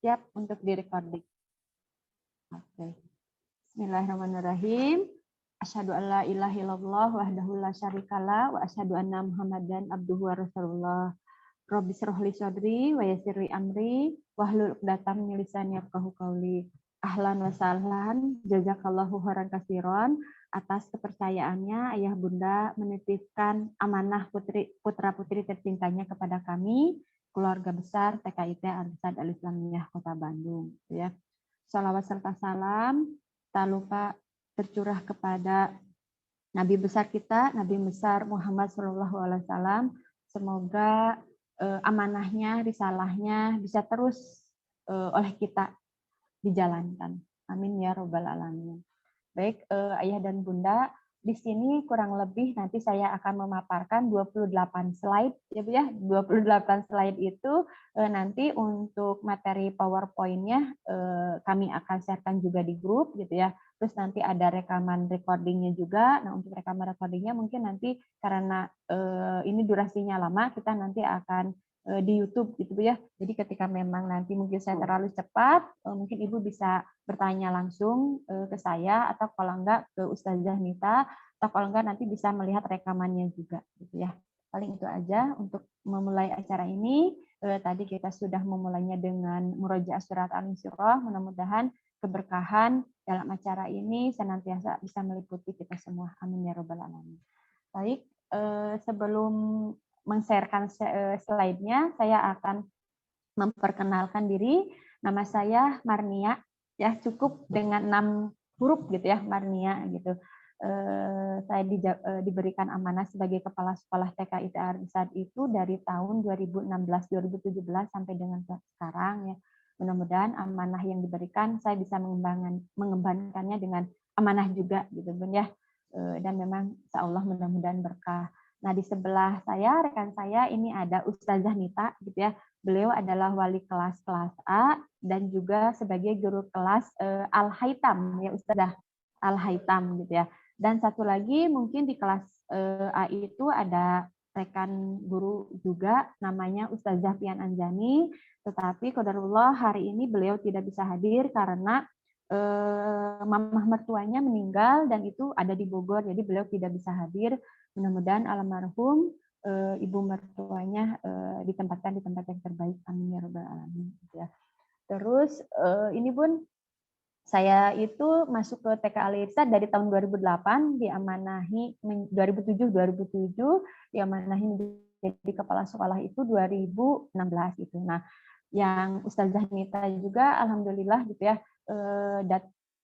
Siap untuk di-recording. Oke. Bismillahirrahmanirrahim. Asyhadu an la ilaha illallah wahdahu la syarikalah wa asyhadu anna Muhammadan abduhu wa rasulullah. Rabbi shrah li sadri wa yassir li amri wahlul 'uqdatam min lisani yafqahu qawli. Ahlan wa sahlan, jazakallahu khairan katsiran atas kepercayaannya ayah bunda menitipkan amanah putra-putri tercintanya kepada kami, keluarga besar TKIT Al-Irsyad Al-Islamiyah Kota Bandung. Ya. Salawat serta salam tak lupa tercurah kepada Nabi besar kita, Nabi besar Muhammad SAW. Semoga amanahnya, risalahnya bisa terus oleh kita dijalankan. Amin ya robbal alamin. Baik, ayah dan bunda, di sini kurang lebih nanti saya akan memaparkan 28 slide ya Bu ya. 28 slide itu nanti untuk materi PowerPoint-nya kami akan sharekan juga di grup gitu ya. Terus nanti ada rekaman recording-nya juga. Nah, untuk rekaman recording-nya mungkin nanti karena ini durasinya lama, kita nanti akan di YouTube gitu Bu ya. Jadi ketika memang nanti mungkin saya terlalu cepat, mungkin Ibu bisa bertanya langsung ke saya atau kalau enggak ke Ustazah Nita atau kalau enggak nanti bisa melihat rekamannya juga gitu ya. Paling itu aja untuk memulai acara ini. Tadi kita sudah memulainya dengan murojaah surat Al-Insyirah. Mudah-mudahan keberkahan dalam acara ini senantiasa bisa meliputi kita semua. Amin ya robbal alamin. Baik, sebelum men-sharekan slide-nya, saya akan memperkenalkan diri. Nama saya Marnia, ya cukup dengan 6 huruf gitu ya, Marnia gitu. Saya diberikan amanah sebagai Kepala Sekolah TKIT Al-Irsyad itu dari tahun 2016-2017 sampai dengan sekarang ya. Mudah-mudahan amanah yang diberikan saya bisa mengembangkannya dengan amanah juga gitu Bun ya. Dan memang insya Allah mudah-mudahan berkah. Nah, di sebelah saya, rekan saya ini ada Ustazah Nita gitu ya. Beliau adalah wali kelas A dan juga sebagai guru kelas Al-Haitam ya Ustazah Al-Haitam gitu ya. Dan satu lagi mungkin di kelas A itu ada rekan guru juga namanya Ustazah Pian Anjani, tetapi qadarullah hari ini beliau tidak bisa hadir karena mamah mertuanya meninggal dan itu ada di Bogor, jadi beliau tidak bisa hadir. Mudah-mudahan almarhum ibu mertuanya ditempatkan di tempat yang terbaik. Amin ya rabbal alamin. Ya. Terus ini Bun, saya itu masuk ke TK Al-Irsyad dari tahun 2008, diamanahi 2007 diamanahi menjadi kepala sekolah itu 2016 itu. Nah, yang Ustazah Nita juga alhamdulillah gitu ya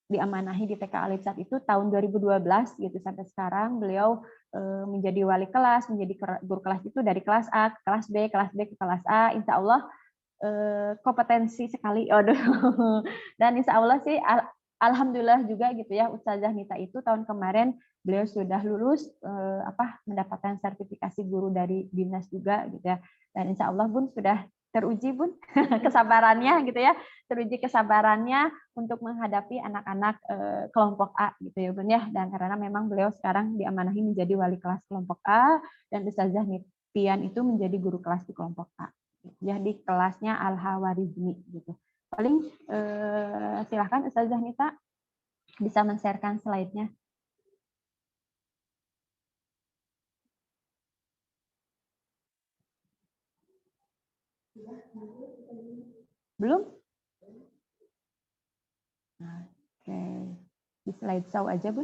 diamanahi di TK Al-Irsyad itu tahun 2012 gitu sampai sekarang beliau menjadi wali kelas, menjadi guru kelas itu dari kelas A ke kelas B, kelas B ke kelas A. Insya Allah kompetensi sekali. Dan insya Allah sih alhamdulillah juga gitu ya Ustazah Nita itu tahun kemarin beliau sudah lulus mendapatkan sertifikasi guru dari Dinas juga gitu ya. Dan insya Allah Bun sudah teruji Bun kesabarannya gitu ya, teruji kesabarannya untuk menghadapi anak-anak kelompok A gitu ya Bun ya. Dan karena memang beliau sekarang diamanahi menjadi wali kelas kelompok A dan Ustazah Pian itu menjadi guru kelas di kelompok A. Ya di kelasnya Al-Hawarizmi gitu. Paling silahkan Ustazah Nita bisa men-sharekan slide-nya. Belum? Oke. Di slide show aja, Bun.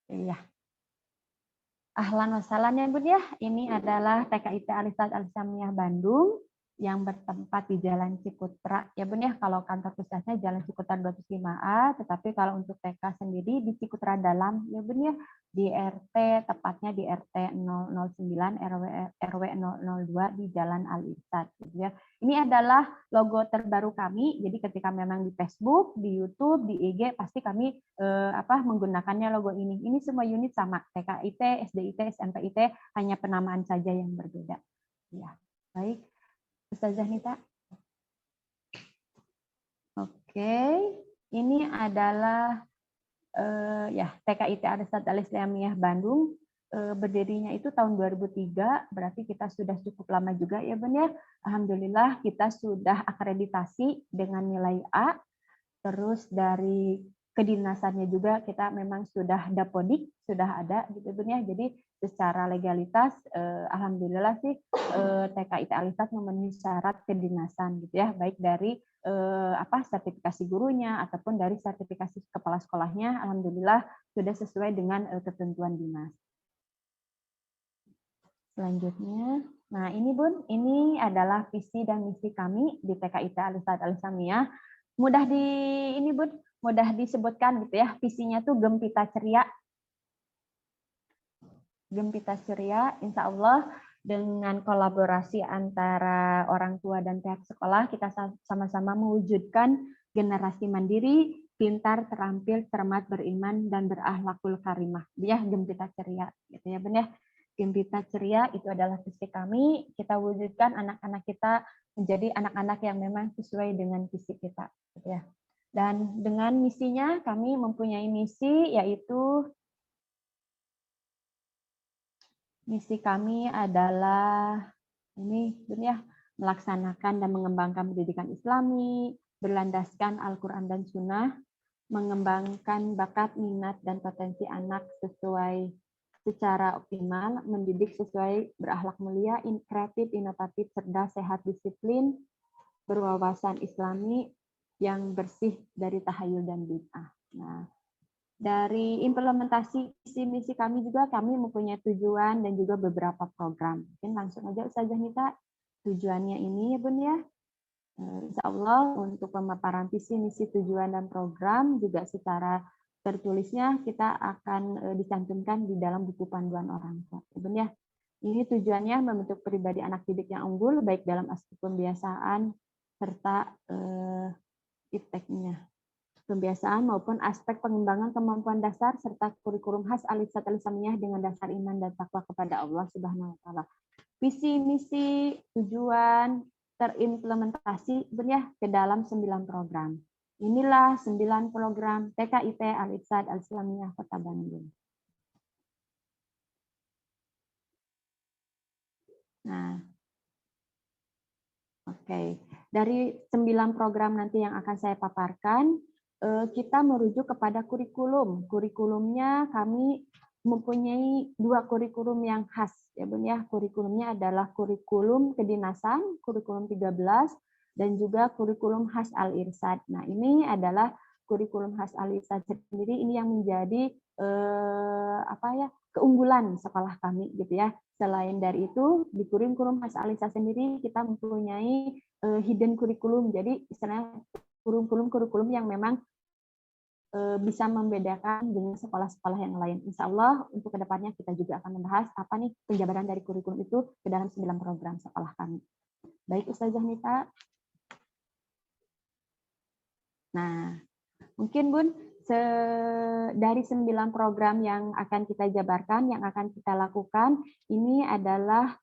Iya. Ahlan wasalan ya Bun ya. Ini adalah TKIT Al-Irsyad Al-Islamiyah Bandung yang bertempat di Jalan Ciputra. Ya Bun ya, kalau kantor pusatnya Jalan Ciputra 205A, tetapi kalau untuk TK sendiri di Ciputra Dalam ya Bun ya, di RT tepatnya di RT 009 RW 002 di Jalan Al-Irsyad gitu ya. Ini adalah logo terbaru kami. Jadi ketika memang di Facebook, di YouTube, di IG pasti kami menggunakannya logo ini. Ini semua unit sama, TKIT, SDIT, SMPIT, hanya penamaan saja yang berbeda. Ya, baik. Ustazah Nita. Oke, ini adalah TKIT Al-Irsyad Al-Islamiyah Bandung. berdirinya itu tahun 2003, berarti kita sudah cukup lama juga ya Bun ya. Alhamdulillah kita sudah akreditasi dengan nilai A, terus dari kedinasannya juga kita memang sudah dapodik, sudah ada gitu Bun ya. Jadi secara legalitas alhamdulillah sih TKIT Alisat memenuhi syarat kedinasan gitu ya, baik dari sertifikasi gurunya ataupun dari sertifikasi kepala sekolahnya, alhamdulillah sudah sesuai dengan ketentuan dinas. Selanjutnya, nah ini Bun, ini adalah visi dan misi kami di TKIT Alisat Al-Islamiyah. Mudah mudah disebutkan gitu ya. Visinya tuh gempita ceria. Gempita ceria, insya Allah dengan kolaborasi antara orang tua dan pihak sekolah, kita sama-sama mewujudkan generasi mandiri, pintar, terampil, cermat, beriman, dan berakhlakul karimah. Dia gempita ceria, gitu ya Bun ya. Gempita ceria itu adalah visi kami, kita wujudkan anak-anak kita menjadi anak-anak yang memang sesuai dengan visi kita, gitu ya. Dan dengan misinya kami mempunyai misi, yaitu misi kami adalah ini ya, melaksanakan dan mengembangkan pendidikan Islami, berlandaskan Al-Quran dan Sunnah, mengembangkan bakat, minat, dan potensi anak secara optimal, mendidik sesuai berakhlak mulia, kreatif, inovatif, cerdas, sehat, disiplin, berwawasan Islami, yang bersih dari tahayul dan bid'ah. Nah, dari implementasi visi misi kami juga kami mempunyai tujuan dan juga beberapa program. Mungkin langsung aja Ustazah Nita, tujuannya ini ya Bun ya. Insya Allah untuk pemaparan visi misi tujuan dan program juga secara tertulisnya kita akan dicantumkan di dalam buku panduan orang tua. Ya Bun ya. Ini tujuannya membentuk pribadi anak didik yang unggul baik dalam aspek pembiasaan serta ipteknya. Pembiasaan maupun aspek pengembangan kemampuan dasar serta kurikulum khas Alisat Al-Islamiyah dengan dasar iman dan takwa kepada Allah Subhanahu wa taala. Visi, misi, tujuan terimplementasi benar ke dalam 9 program. Inilah 9 program TKIT Alisat Al-Islamiyah Kota Bandung. Nah, oke. Dari 9 program nanti yang akan saya paparkan, kita merujuk kepada kurikulum. Kurikulumnya kami mempunyai 2 kurikulum yang khas ya Bun ya. Kurikulumnya adalah kurikulum kedinasan, kurikulum 13 dan juga kurikulum khas Al-Irsyad. Nah, ini adalah kurikulum khas Al-Irsyad sendiri ini yang menjadi keunggulan sekolah kami gitu ya. Selain dari itu, di kurikulum khas Al-Irsyad sendiri kita mempunyai hidden kurikulum. Jadi istilahnya kurikulum yang memang bisa membedakan dengan sekolah-sekolah yang lain. Insya Allah untuk kedepannya kita juga akan membahas apa nih penjabaran dari kurikulum itu ke dalam 9 program sekolah kami. Baik Ustazah Nita. Nah, mungkin Bun, dari 9 program yang akan kita jabarkan, yang akan kita lakukan, ini adalah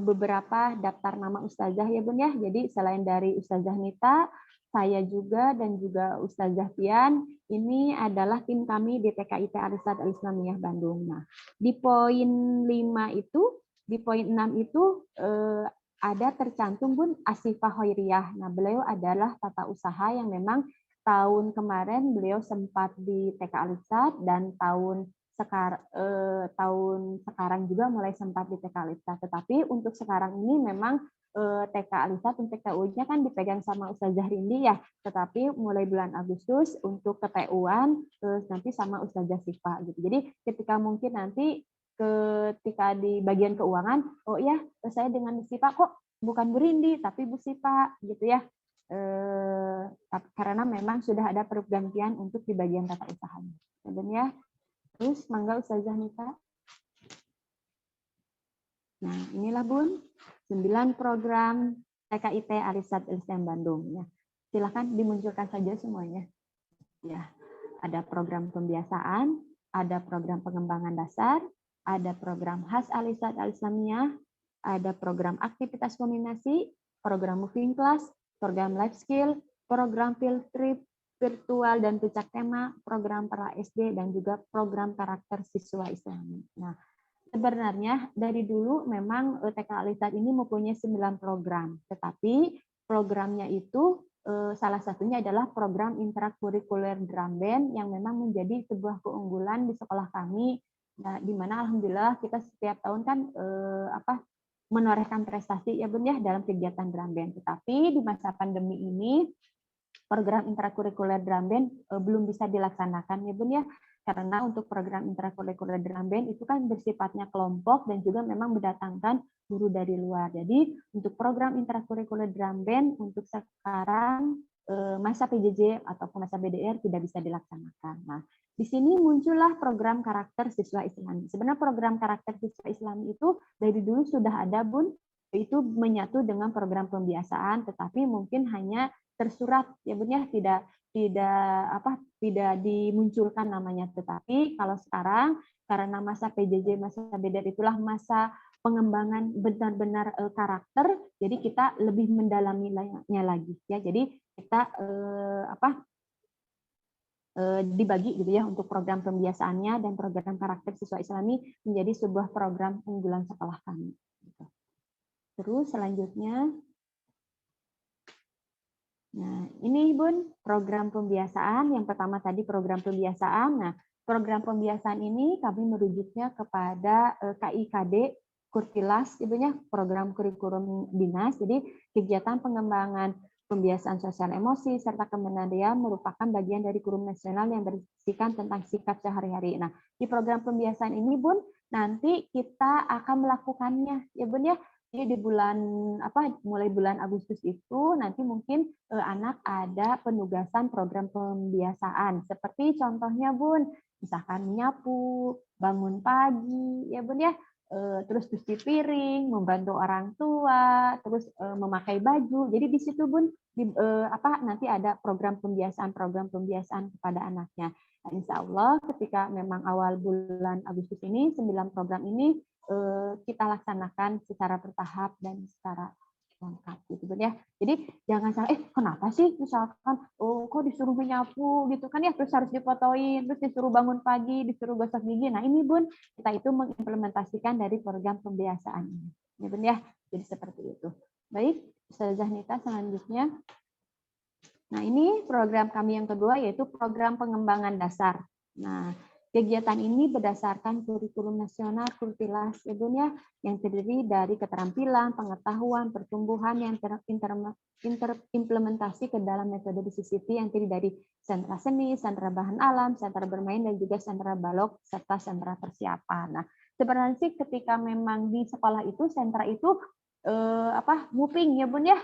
beberapa daftar nama Ustazah ya Bun ya. Jadi selain dari Ustazah Nita, saya juga dan juga Ustazah Tian, ini adalah tim kami di TKIT Alisat Al-Islamiyah Bandung. Nah, di poin 5 itu, di poin 6 itu ada tercantum Bun Asifah Hoiriyah. Nah, beliau adalah tata usaha yang memang tahun kemarin beliau sempat di TK Alisat dan tahun sekarang juga mulai sempat di TK Alisat. Tetapi untuk sekarang ini memang TK Alisat untuk TU-nya kan dipegang sama Ustazah Rindi ya. Tetapi mulai bulan Agustus untuk TU-an nanti sama Ustazah Sifa gitu. Jadi ketika mungkin nanti ketika di bagian keuangan, oh ya saya dengan Sifa kok bukan Bu Rindi tapi Bu Sifa gitu ya. Karena memang sudah ada pergantian untuk di bagian tata usahanya. Dan ya, terus mangga Ustazah Nita. Nah, inilah Bun, 9 program TKIT Alisat Al-Islam Bandung. Ya. Silakan dimunculkan saja semuanya. Ya, ada program pembiasaan, ada program pengembangan dasar, ada program khas Alisat Al-Islamiyah, ada program aktivitas kombinasi, program moving class, program life skill, program field trip, virtual dan pecak tema, program para SD, dan juga program karakter siswa Islami. Nah, Sebenarnya dari dulu memang TK Alisat ini mempunyai 9 program, tetapi programnya itu salah satunya adalah program intrakurikuler drum band yang memang menjadi sebuah keunggulan di sekolah kami. Nah, di mana alhamdulillah kita setiap tahun kan menorehkan prestasi ya Bun ya dalam kegiatan drum band. Tetapi di masa pandemi ini program intrakurikuler drum band belum bisa dilaksanakan ya Bun ya, karena untuk program intrakurikuler drum band itu kan bersifatnya kelompok dan juga memang mendatangkan guru dari luar. Jadi untuk program intrakurikuler drum band untuk sekarang masa PJJ ataupun masa BDR tidak bisa dilaksanakan. Nah, di sini muncullah program karakter siswa Islami. Sebenarnya program karakter siswa Islami itu dari dulu sudah ada Bun, itu menyatu dengan program pembiasaan, tetapi mungkin hanya tersurat ya Bun ya, tidak dimunculkan namanya. Tetapi kalau sekarang karena masa PJJ, masa BDR itulah masa pengembangan benar-benar karakter, jadi kita lebih mendalaminya lagi ya. Jadi kita dibagi gitu ya untuk program pembiasaannya dan program karakter siswa Islami menjadi sebuah program unggulan sekolah kami. Terus selanjutnya, nah, ini Bun, program pembiasaan. Yang pertama tadi program pembiasaan. Nah, program pembiasaan ini kami merujuknya kepada KIKD Kurtilas, Ibu ya, program kurikulum dinas. Jadi kegiatan pengembangan pembiasaan sosial emosi serta kemenandian merupakan bagian dari kurikulum nasional yang berisikan tentang sikap sehari-hari. Nah, di program pembiasaan ini Bun, nanti kita akan melakukannya ya Bun ya. Jadi di mulai bulan Agustus itu nanti mungkin anak ada penugasan program pembiasaan. Seperti contohnya Bun, misalkan menyapu, bangun pagi, ya Bun ya, terus cuci piring, membantu orang tua, terus memakai baju. Jadi di situ Bun nanti ada program pembiasaan kepada anaknya. Nah, insya Allah ketika memang awal bulan Agustus ini 9 program ini kita laksanakan secara bertahap dan secara lengkap gitu Bun ya. Jadi jangan salah, kenapa sih misalkan kok disuruh menyapu gitu kan ya, terus harus difotoin, terus disuruh bangun pagi, disuruh gosok gigi. Nah ini Bun, kita itu mengimplementasikan dari program pembiasaan ini. Ya Bun ya, jadi seperti itu. Baik, Ustazah Nita selanjutnya. Nah ini program kami yang kedua yaitu program pengembangan dasar. Nah kegiatan ini berdasarkan kurikulum nasional Kurtilas ya Bun ya, yang terdiri dari keterampilan, pengetahuan, pertumbuhan yang terimplementasi ke dalam metode DCCT yang terdiri dari sentra seni, sentra bahan alam, sentra bermain, dan juga sentra balok, serta sentra persiapan. Nah, sebenarnya sih ketika memang di sekolah itu, sentra itu moving ya Bun ya,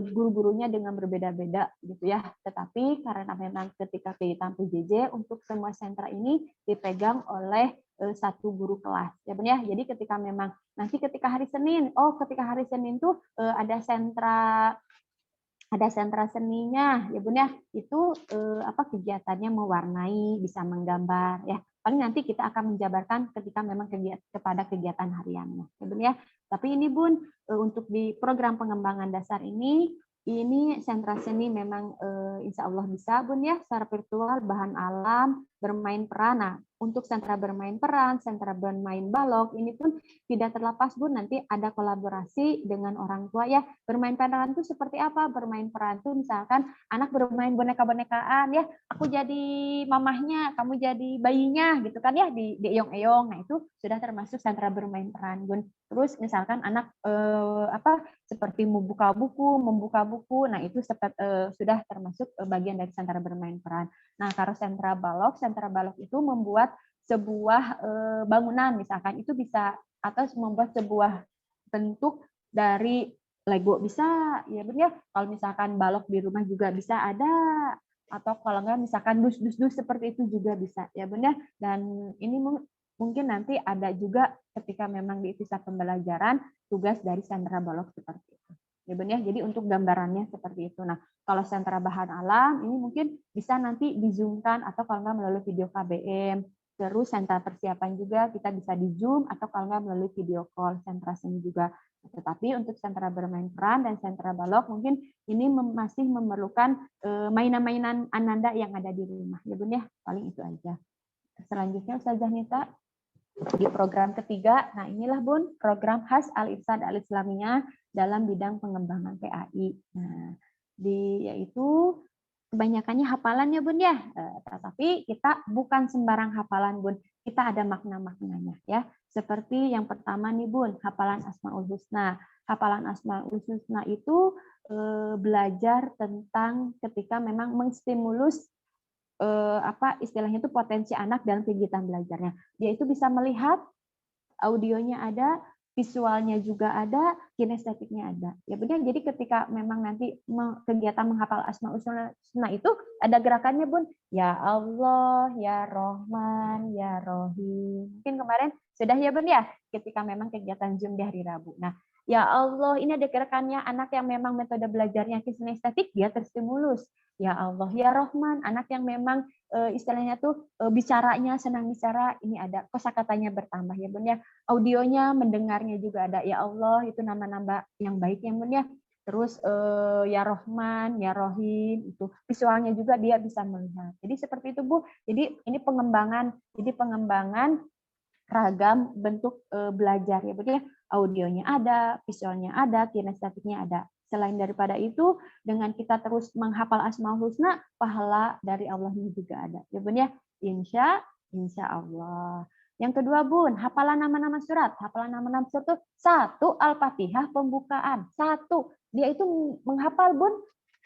guru-gurunya dengan berbeda-beda gitu ya. Tetapi karena memang ketika kegiatan PJJ untuk semua sentra ini dipegang oleh satu guru kelas ya Bun ya. Jadi ketika memang nanti ketika hari Senin, ketika hari Senin tuh ada sentra seninya ya Bun ya. Itu kegiatannya mewarnai, bisa menggambar ya. Paling nanti kita akan menjabarkan ketika memang kepada kegiatan hariannya ya Bun ya. Tapi ini Bun, untuk di program pengembangan dasar ini sentra seni memang insya Allah bisa Bun ya, secara virtual, bahan alam, bermain peran. Nah, untuk sentra bermain peran, sentra bermain balok, ini pun tidak terlepas Bun, nanti ada kolaborasi dengan orang tua ya. Bermain peran itu seperti apa? Bermain peran itu misalkan anak bermain boneka-bonekaan ya, aku jadi mamahnya, kamu jadi bayinya gitu kan ya, di eyong-eyong. Nah, itu sudah termasuk sentra bermain peran Bun. Terus misalkan anak seperti membuka buku, nah itu sudah termasuk bagian dari sentra bermain peran. Nah, kalau sentra balok itu membuat sebuah bangunan misalkan, itu bisa atau membuat sebuah bentuk dari Lego bisa ya Bun ya. Kalau misalkan balok di rumah juga bisa ada, atau kalau enggak misalkan dus seperti itu juga bisa ya Bun ya. Dan ini mungkin nanti ada juga ketika memang di sisa pembelajaran tugas dari sentra balok seperti itu. Ya Bun ya. Jadi untuk gambarannya seperti itu. Nah, kalau sentra bahan alam ini mungkin bisa nanti di-zoom-kan atau kalau enggak melalui video KBM. Terus sentra persiapan juga kita bisa di Zoom atau kalau enggak melalui video call sentra seni juga. Tetapi untuk sentra bermain peran dan sentra balok mungkin ini masih memerlukan mainan-mainan ananda yang ada di rumah. Ya Bun ya, paling itu aja. Selanjutnya Ustazah Nita. Di program ketiga, nah inilah Bun, program khas Al-Irsyad Al-Islamiyah dalam bidang pengembangan PAI. Nah, yaitu kebanyakannya hafalan ya Bun ya. Tetapi kita bukan sembarang hafalan Bun, kita ada makna-maknanya ya. Seperti yang pertama nih Bun, hafalan Asmaul Husna. Hafalan Asmaul Husna itu belajar tentang ketika memang menstimulus apa istilahnya itu potensi anak dalam kegiatan belajarnya. Dia itu bisa melihat, audionya ada, visualnya juga ada, kinestetiknya ada. Ya benar. Jadi ketika memang nanti kegiatan menghafal Asmaul Husna itu ada gerakannya Bun. Ya Allah, ya Rahman, ya Rohim. Mungkin kemarin sudah ya Bun ya, ketika memang kegiatan Zoom di hari Rabu. Nah, ya Allah, ini ada gerakannya anak yang memang metode belajarnya kinestetik, dia terstimulus. Ya Allah, ya Rahman, anak yang memang istilahnya tuh bicaranya senang bicara, ini ada kosakatanya bertambah ya Bun ya. Audionya mendengarnya juga ada, ya Allah, itu nama-nama yang baik ya Bun ya. Terus ya Rahman, ya Rohim, itu visualnya juga dia bisa melihat. Jadi seperti itu Bu. Jadi ini pengembangan ragam bentuk belajar ya Bun ya. Audionya ada, visualnya ada, kinestetiknya ada. Selain daripada itu, dengan kita terus menghafal Asmaul Husna, pahala dari Allahnya juga ada. Ya Bun ya, insya Allah. Yang kedua Bun, hafalan nama-nama surat. Hafalan nama-nama surat itu satu Al-Fatihah pembukaan. Satu. Dia itu menghafal Bun,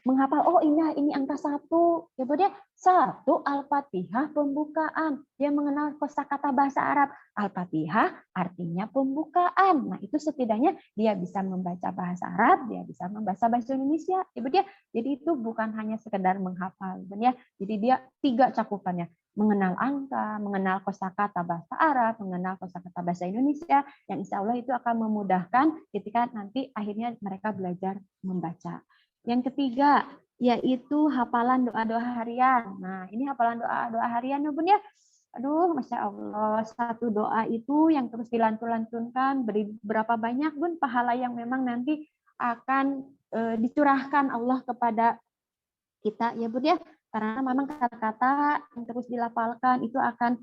menghafal, oh ini angka satu. Ya Bun ya, satu Al-Fatihah pembukaan. Dia mengenal kosakata bahasa Arab. Al-Fatihah artinya pembukaan. Nah, itu setidaknya dia bisa membaca bahasa Arab, dia bisa membaca bahasa Indonesia. Ya, jadi itu bukan hanya sekedar menghafal, ya. Jadi dia 3 cakupannya. Mengenal angka, mengenal kosakata bahasa Arab, mengenal kosakata bahasa Indonesia, yang insya Allah itu akan memudahkan ketika nanti akhirnya mereka belajar membaca. Yang ketiga, yaitu hafalan doa-doa harian. Nah, ini hafalan doa-doa harian ya Bun ya. Aduh, Masya Allah, satu doa itu yang terus dilantun-lantunkan, berapa banyak Bun pahala yang memang nanti akan dicurahkan Allah kepada kita ya Bun ya. Karena memang kata-kata yang terus dilafalkan itu akan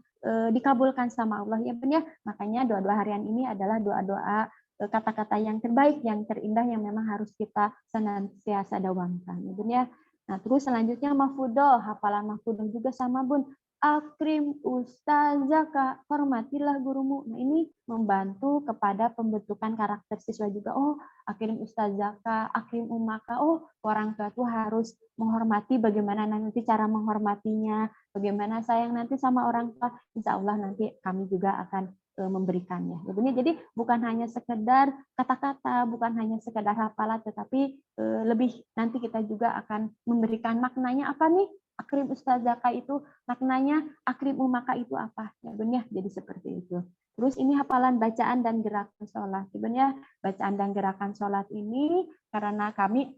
dikabulkan sama Allah ya Bun ya. Makanya doa-doa harian ini adalah doa-doa kata-kata yang terbaik, yang terindah yang memang harus kita senantiasa dawamkan ya Bun ya. Nah, terus selanjutnya mahfudoh, hafalan mahfudoh juga sama Bun. Akrim ustazaka, hormatilah gurumu. Nah, ini membantu kepada pembentukan karakter siswa juga. Oh, akrim ustazaka, akrim umaka. Oh, orang tua itu harus menghormati, bagaimana nanti cara menghormatinya, bagaimana sayang nanti sama orang tua. Insya Allah nanti kami juga akan memberikannya. Jadi bukan hanya sekedar kata-kata, bukan hanya sekedar hafalan, tetapi lebih nanti kita juga akan memberikan maknanya apa nih? Akrim ustazaka itu maknanya, akrim umaka itu apa? Ya Bun ya, jadi seperti itu. Terus ini hafalan bacaan dan gerakan sholat. Sebenarnya bacaan dan gerakan sholat ini karena kami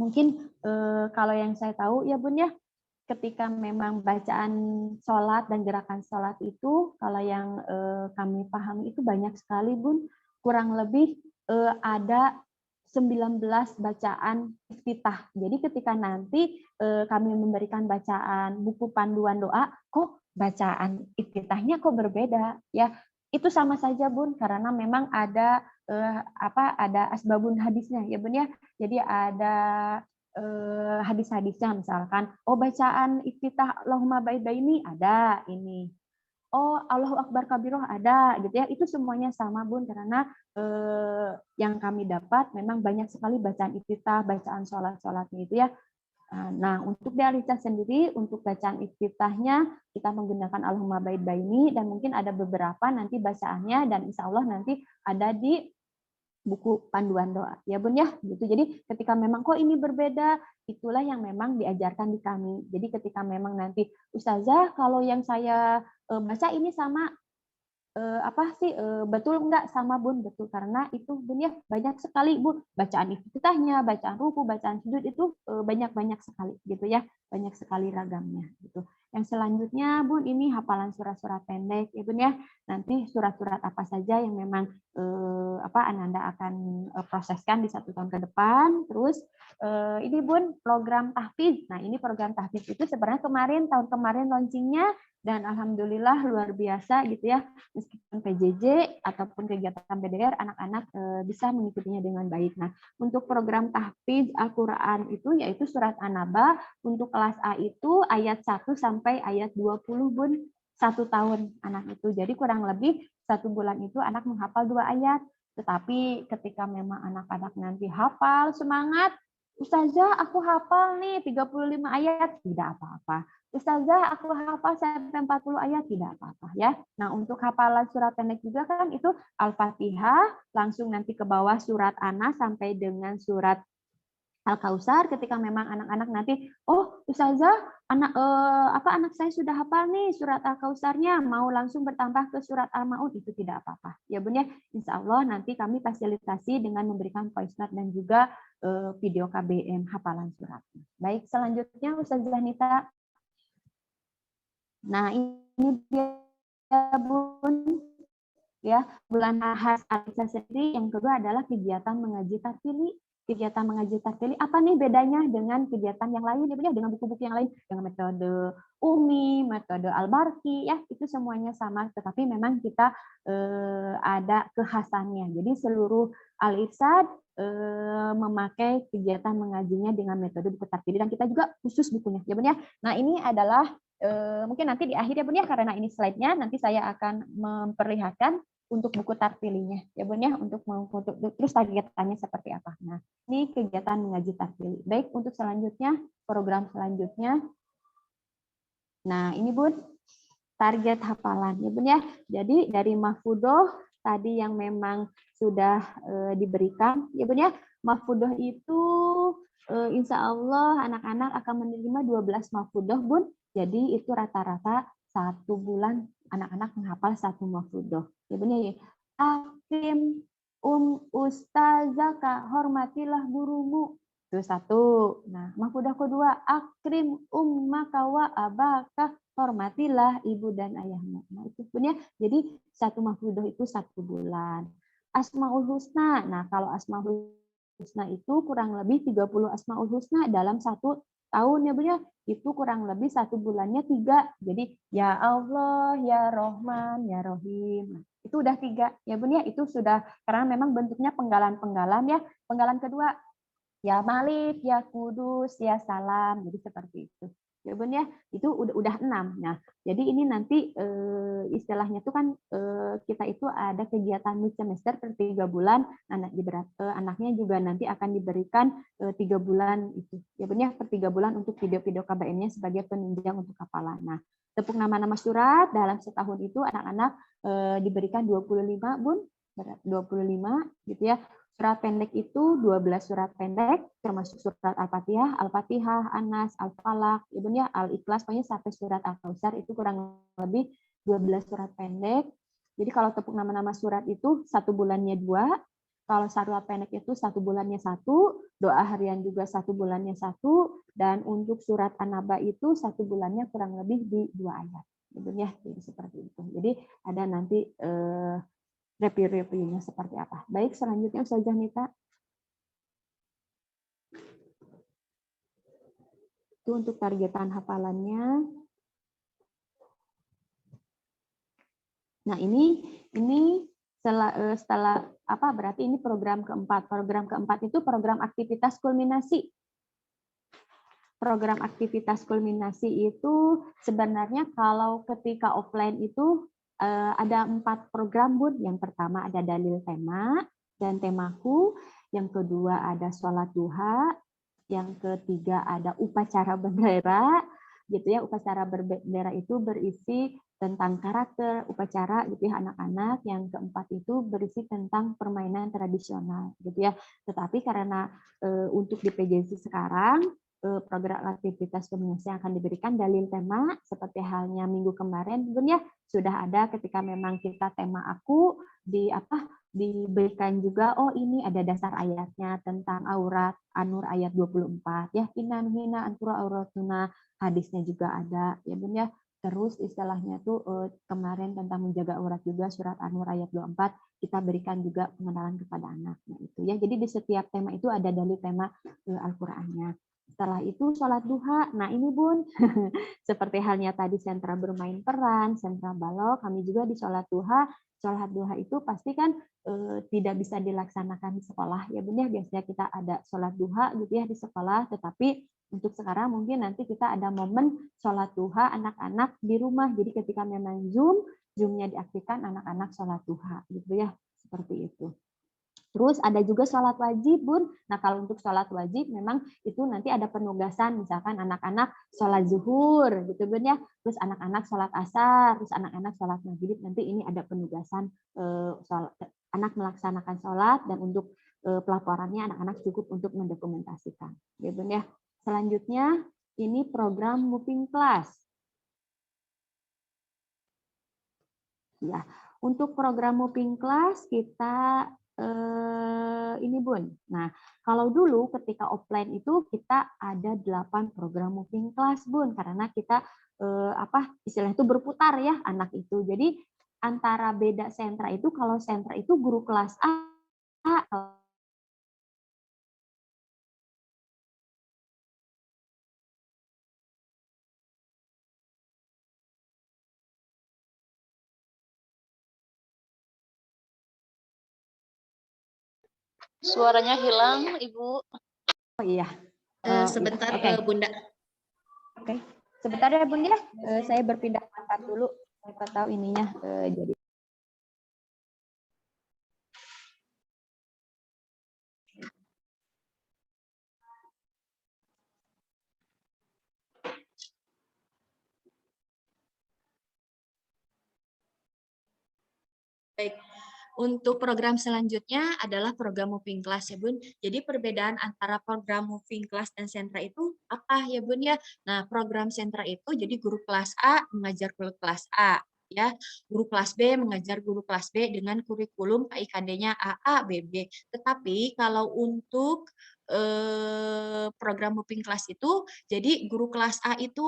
mungkin kalau yang saya tahu ya Bun ya, ketika memang bacaan sholat dan gerakan sholat itu, kalau yang kami pahami itu banyak sekali Bun, kurang lebih ada 19 bacaan iftitah. Jadi ketika nanti kami memberikan bacaan buku panduan doa, kok bacaan iftitahnya kok berbeda ya? Itu sama saja Bun, karena memang ada ada asbabun hadisnya ya Bun ya. Jadi ada hadis-hadisnya, misalkan bacaan iftitah Allahumma ba'id baini ada ini, Allahu Akbar kabiroh ada gitu ya. Itu semuanya sama Bun, karena yang kami dapat memang banyak sekali bacaan iftitah, bacaan sholat-sholatnya itu ya. Nah, untuk di Al-Irsyad sendiri, untuk bacaan iftitahnya kita menggunakan Allahumma ba'id baini, dan mungkin ada beberapa nanti bacaannya, dan insya Allah nanti ada di buku panduan doa ya Bun ya gitu. Jadi ketika memang kok ini berbeda, itulah yang memang diajarkan di kami. Jadi ketika memang nanti Ustazah, kalau yang saya baca ini sama betul enggak sama Bun? Betul, karena itu Bun ya banyak sekali Bun, bacaan iftitahnya, bacaan ruku, bacaan sujud itu banyak-banyak sekali gitu ya, banyak sekali ragamnya gitu. Yang selanjutnya Bun, ini hafalan surat-surat pendek ya Bun ya. Nanti surat-surat apa saja yang memang Ananda akan proseskan di 1 tahun ke depan. Terus ini Bun, program tahfiz. Nah, ini program tahfiz itu sebenarnya tahun kemarin launchingnya Dan alhamdulillah luar biasa gitu ya, meskipun PJJ ataupun kegiatan PDR, anak-anak bisa mengikutinya dengan baik. Nah, untuk program tahfidz Al-Qur'an itu yaitu surat An-Naba untuk kelas A itu ayat 1 sampai ayat 20, Bun. 1 tahun anak itu. Jadi kurang lebih 1 bulan itu anak menghafal 2 ayat. Tetapi ketika memang anak-anak nanti hafal semangat, Ustazah, aku hafal nih 35 ayat, tidak apa-apa. Ustazah, aku hafal sampai 40 ayat, tidak apa-apa ya. Nah, untuk hafalan surat pendek juga kan itu Al-Fatihah, langsung nanti ke bawah surat An-Nas sampai dengan surat Al-Kausar. Ketika memang anak-anak nanti, oh Ustazah, anak saya sudah hafal nih surat Al-Kausarnya, mau langsung bertambah ke surat Al-Maun, itu tidak apa-apa. Ya Bun ya, insya Allah nanti kami fasilitasi dengan memberikan voice note dan juga video KBM hafalan suratnya. Baik, selanjutnya Ustazah Nita. Nah, ini dia Bun, ya bulan Ahad Alisa sendiri. Yang kedua adalah kegiatan mengaji tartili. Kegiatan mengaji tartili apa nih bedanya dengan kegiatan yang lain ya, dengan buku-buku yang lain, dengan metode Umi, metode Al-Barki ya, itu semuanya sama, tetapi memang kita ada kekhasannya. Jadi seluruh Al-Irsyad memakai kegiatan mengajinya dengan metode buku tartili, dan kita juga khusus bukunya ya Bun ya. Nah, ini adalah mungkin nanti di akhir ya Bun ya, karena ini slide-nya nanti saya akan memperlihatkan untuk buku tartilinya ya Bun ya, untuk terus kegiatannya seperti apa. Nah, ini kegiatan mengaji tartili. Baik, untuk selanjutnya, program selanjutnya. Nah, ini Bun, target hafalan ya Bun ya. Jadi dari Mahfudhoh tadi yang memang sudah diberikan ya Bun ya. Mahfudhoh itu insya Allah anak-anak akan menerima 12 Mahfudhoh Bun. Jadi itu rata-rata 1 bulan anak-anak menghafal 1 Mahfudhoh. Ya Bun ya. Akrim ustazaka, hormatilah gurumu. Itu 1. Nah, Mahfudhoh kedua, akrim ummaka wa abaka, hormatilah ibu dan ayahmu. Nah, itu punya. Jadi 1 Mahfudhoh itu 1 bulan. Asmaul Husna. Nah, kalau Asmaul Husna itu kurang lebih 30 Asmaul Husna dalam 1 tahun ya Bun ya. Itu kurang lebih 1 bulannya 3. Jadi ya Allah, ya Rohman, ya Rohim. Nah, itu udah 3 ya Bun ya. Itu sudah, karena memang bentuknya penggalan-penggalan ya. Penggalan kedua, ya Malik, ya Kudus, ya Salam. Jadi seperti itu. Ya Bun ya, itu udah 6. Nah, jadi ini nanti istilahnya itu kan kita itu ada kegiatan mid semester per 3 bulan. Anaknya juga nanti akan diberikan 3 bulan itu. Ya Bun ya, per 3 bulan untuk video-video KBM-nya sebagai penunjang untuk hafalan. Nah, tepuk nama-nama surat dalam setahun itu anak-anak diberikan 25 Bun, 25 gitu ya. Surat pendek itu 12 surat pendek, termasuk surat Al-Fatihah, Al-Fatihah, An-Nas, Al-Falaq, ya, Al-Ikhlas, pokoknya sampai surat Al-Kausar itu kurang lebih 12 surat pendek. Jadi kalau tepuk nama-nama surat itu 1 bulannya 2, kalau surat pendek itu 1 bulannya 1, doa harian juga 1 bulannya 1, dan untuk surat An-Naba itu 1 bulannya kurang lebih di 2 ayat. Ya, jadi seperti itu. Jadi ada nanti review-reviewnya seperti apa. Baik, selanjutnya Ustazah Nita. Itu untuk targetan hafalannya. Nah, ini setelah apa berarti ini program keempat. Program keempat itu program aktivitas kulminasi. Program aktivitas kulminasi itu sebenarnya kalau ketika offline itu ada 4 program Bun. Yang pertama ada dalil tema dan temaku, yang kedua ada sholat duha, yang ketiga ada upacara bendera, gitu ya. Upacara bendera itu berisi tentang karakter upacara gitu ya anak-anak. Yang keempat itu berisi tentang permainan tradisional gitu ya. Tetapi karena untuk di PJJ sekarang program aktivitas komunikasi yang akan diberikan dalil tema seperti halnya minggu kemarin Bun ya, sudah ada ketika memang kita tema aku diberikan juga, oh ini ada dasar ayatnya tentang aurat An-Nur ayat 24 ya, inna hina antura auratuna, hadisnya juga ada ya Bun ya. Terus istilahnya tuh kemarin tentang menjaga aurat juga surat An-Nur ayat 24 kita berikan juga pengenalan kepada anak. Nah, itu ya. Jadi di setiap tema itu ada dalil tema Al-Qur'annya. Setelah itu sholat duha. Nah ini Bun, seperti halnya tadi sentra bermain peran, sentra balok, kami juga di sholat duha. Sholat duha itu pasti kan tidak bisa dilaksanakan di sekolah ya Bun ya. Biasanya kita ada sholat duha gitu ya di sekolah, tetapi untuk sekarang mungkin nanti kita ada momen sholat duha anak-anak di rumah. Jadi ketika memang Zoom-nya diaktifkan anak-anak sholat duha gitu ya, seperti itu. Terus ada juga sholat wajib, Bun. Nah, kalau untuk sholat wajib memang itu nanti ada penugasan, misalkan anak-anak sholat zuhur, gitu Bun ya. Terus anak-anak sholat asar, terus anak-anak sholat maghrib. Nanti ini ada penugasan anak melaksanakan sholat dan untuk pelaporannya anak-anak cukup untuk mendokumentasikan. Ya Bun ya. Selanjutnya ini program moving class. Ya, untuk program moving class kita ini Bun. Nah, kalau dulu ketika offline itu kita ada 8 program moving class Bun, karena kita istilah itu berputar ya anak itu. Jadi antara beda sentra itu, kalau sentra itu guru kelas A, Suaranya hilang, Ibu. oh iya. Sebentar, okay. Bunda. Oke, sebentar ya Bun ya. Saya berpindah tempat dulu. Siapa tahu ininya jadi. Baik. Untuk program selanjutnya adalah program moving class ya Bun. Jadi perbedaan antara program moving class dan sentra itu apa ya Bun ya? Nah, program sentra itu jadi guru kelas A mengajar guru kelas A ya. Guru kelas B mengajar guru kelas B dengan kurikulum KIKD-nya AA, BB. Tetapi kalau untuk program moving class itu jadi guru kelas A itu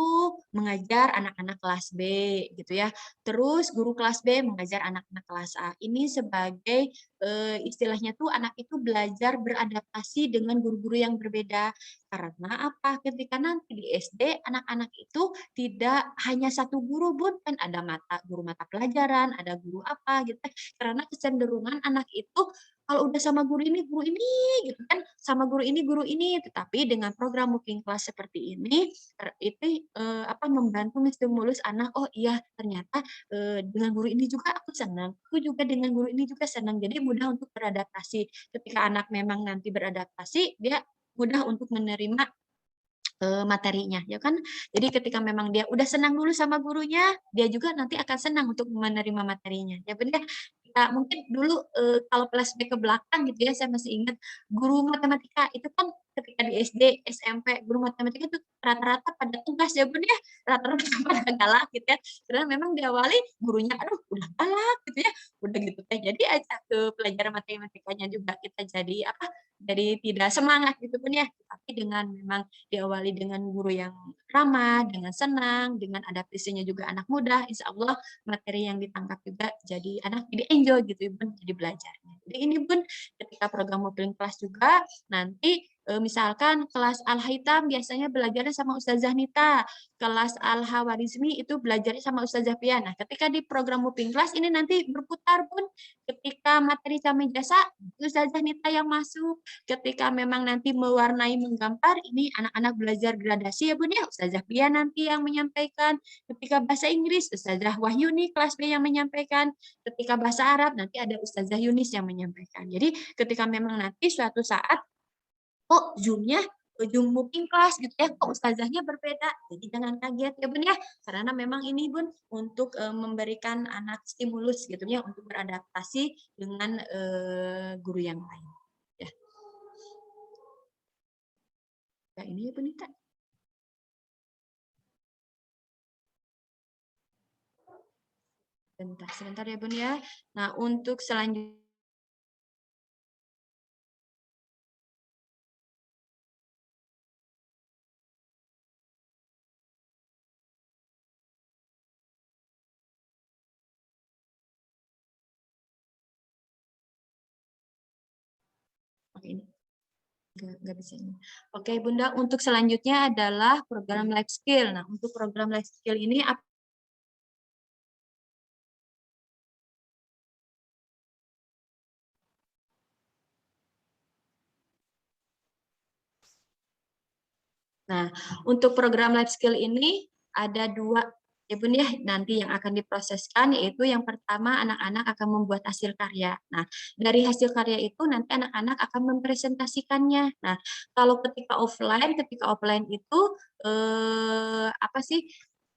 mengajar anak-anak kelas B gitu ya. Terus guru kelas B mengajar anak-anak kelas A. Ini sebagai istilahnya tuh anak itu belajar beradaptasi dengan guru-guru yang berbeda. Karena apa? Ketika nanti di SD anak-anak itu tidak hanya satu guru Bun, kan ada guru mata pelajaran, ada guru apa gitu. Karena kecenderungan anak itu kalau udah sama guru ini gitu kan, sama guru ini, tetapi dengan program moving class seperti ini itu membantu menstimulus anak, oh iya ternyata dengan guru ini juga aku senang, aku juga dengan guru ini juga senang. Jadi mudah untuk beradaptasi. Ketika anak memang nanti beradaptasi, dia mudah untuk menerima materinya, ya kan? Jadi ketika memang dia udah senang dulu sama gurunya, dia juga nanti akan senang untuk menerima materinya. Ya benar. Kita mungkin dulu kalau flashback ke belakang gitu ya, saya masih ingat guru matematika itu kan ketika di SD, SMP, guru matematika itu rata-rata pada tugas ya benar ya, rata-rata pada galak gitu ya. Karena memang diawali gurunya, aduh udah galak gitu ya, udah gitu teh. Jadi ajak ke pelajaran matematikanya juga kita jadi jadi tidak semangat gitu pun ya. Tapi dengan memang diawali dengan guru yang ramah, dengan senang, dengan adaptasinya juga anak muda, insya Allah materi yang ditangkap juga jadi anak jadi enjoy gitu Bun, jadi belajarnya. Jadi ini Bun, ketika program modeling kelas juga nanti misalkan kelas Al-Hitam biasanya belajarnya sama Ustazah Nita, kelas Al-Hawarizmi itu belajarnya sama Ustazah Pia. Nah, ketika di program moving class ini nanti berputar Bun, ketika materi kami jasa Ustazah Nita yang masuk, ketika memang nanti mewarnai menggambar, ini anak-anak belajar gradasi ya Bun ya, Ustazah Pia nanti yang menyampaikan. Ketika bahasa Inggris, Ustazah Wahyuni kelas B yang menyampaikan. Ketika bahasa Arab, nanti ada Ustazah Yunis yang menyampaikan. Jadi ketika memang nanti suatu saat, Zoom-nya Zoom moving class gitu ya, kok ustazahnya berbeda. Jadi jangan kaget ya Bun ya, karena memang ini Bun untuk memberikan anak stimulus gitu ya untuk beradaptasi dengan guru yang lain. Ya. Ya ini ya Bun Ita. Sebentar ya Bun ya. Nah, untuk selanjutnya ini. Nggak bisa ini. Oke, Bunda, untuk selanjutnya adalah program life skill. Nah, untuk program life skill ini Nah, untuk program life skill ini ada dua ya Bun ya, nanti yang akan diproseskan, yaitu yang pertama anak-anak akan membuat hasil karya. Nah, dari hasil karya itu nanti anak-anak akan mempresentasikannya. Nah, kalau ketika offline itu apa sih?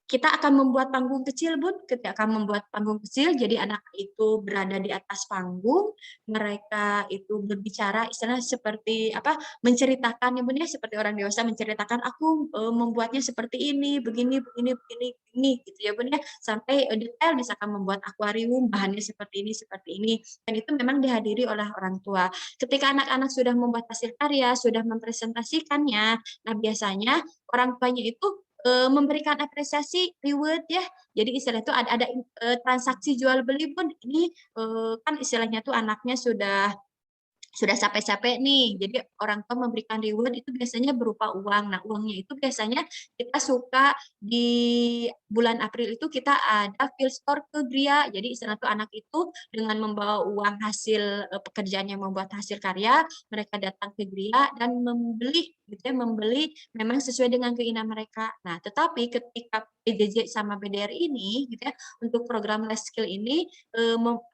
Kita akan membuat panggung kecil, Bun. Kita akan membuat panggung kecil, jadi anak itu berada di atas panggung, mereka itu berbicara, istilahnya seperti apa? Menceritakan ya Bun ya, seperti orang dewasa menceritakan aku membuatnya seperti ini, begini, begini, begini, begini, gitu ya Bun ya, sampai detail misalkan membuat akuarium bahannya seperti ini, dan itu memang dihadiri oleh orang tua. Ketika anak-anak sudah membuat hasil karya, sudah mempresentasikannya, nah biasanya orang tuanya itu memberikan apresiasi reward ya. Jadi istilah itu ada transaksi jual beli Pun ini kan istilahnya tuh anaknya sudah capek-capek nih, jadi orang tua memberikan reward itu biasanya berupa uang. Nah, uangnya itu biasanya kita suka di bulan April itu kita ada field store ke Gria. Jadi istilah itu anak itu dengan membawa uang hasil pekerjaan yang membuat hasil karya, mereka datang ke Gria dan membeli, gitu ya, membeli memang sesuai dengan keinginan mereka. Nah, tetapi ketika PJJ sama BDR ini, gitu ya, untuk program life skill ini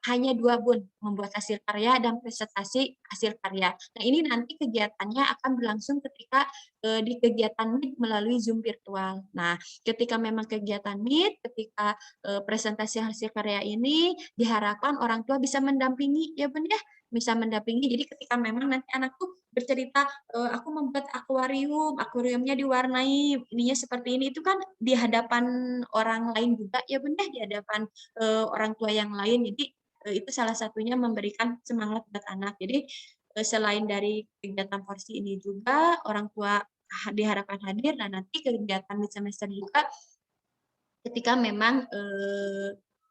hanya 2 Bun, membuat hasil karya dan presentasi hasil karya. Nah, ini nanti kegiatannya akan berlangsung ketika di kegiatan Meet melalui Zoom virtual. Nah, ketika memang kegiatan Meet, ketika presentasi hasil karya ini diharapkan orang tua bisa mendampingi ya Bun ya, bisa mendampingi. Jadi ketika memang nanti anak tuh bercerita aku membuat akuariumnya diwarnai ininya seperti ini, itu kan di hadapan orang lain juga ya Bun ya, di hadapan orang tua yang lain. Jadi itu salah satunya memberikan semangat buat anak. Jadi selain dari kegiatan porsi ini juga orang tua diharapkan hadir, dan nanti kegiatan mid semester juga ketika memang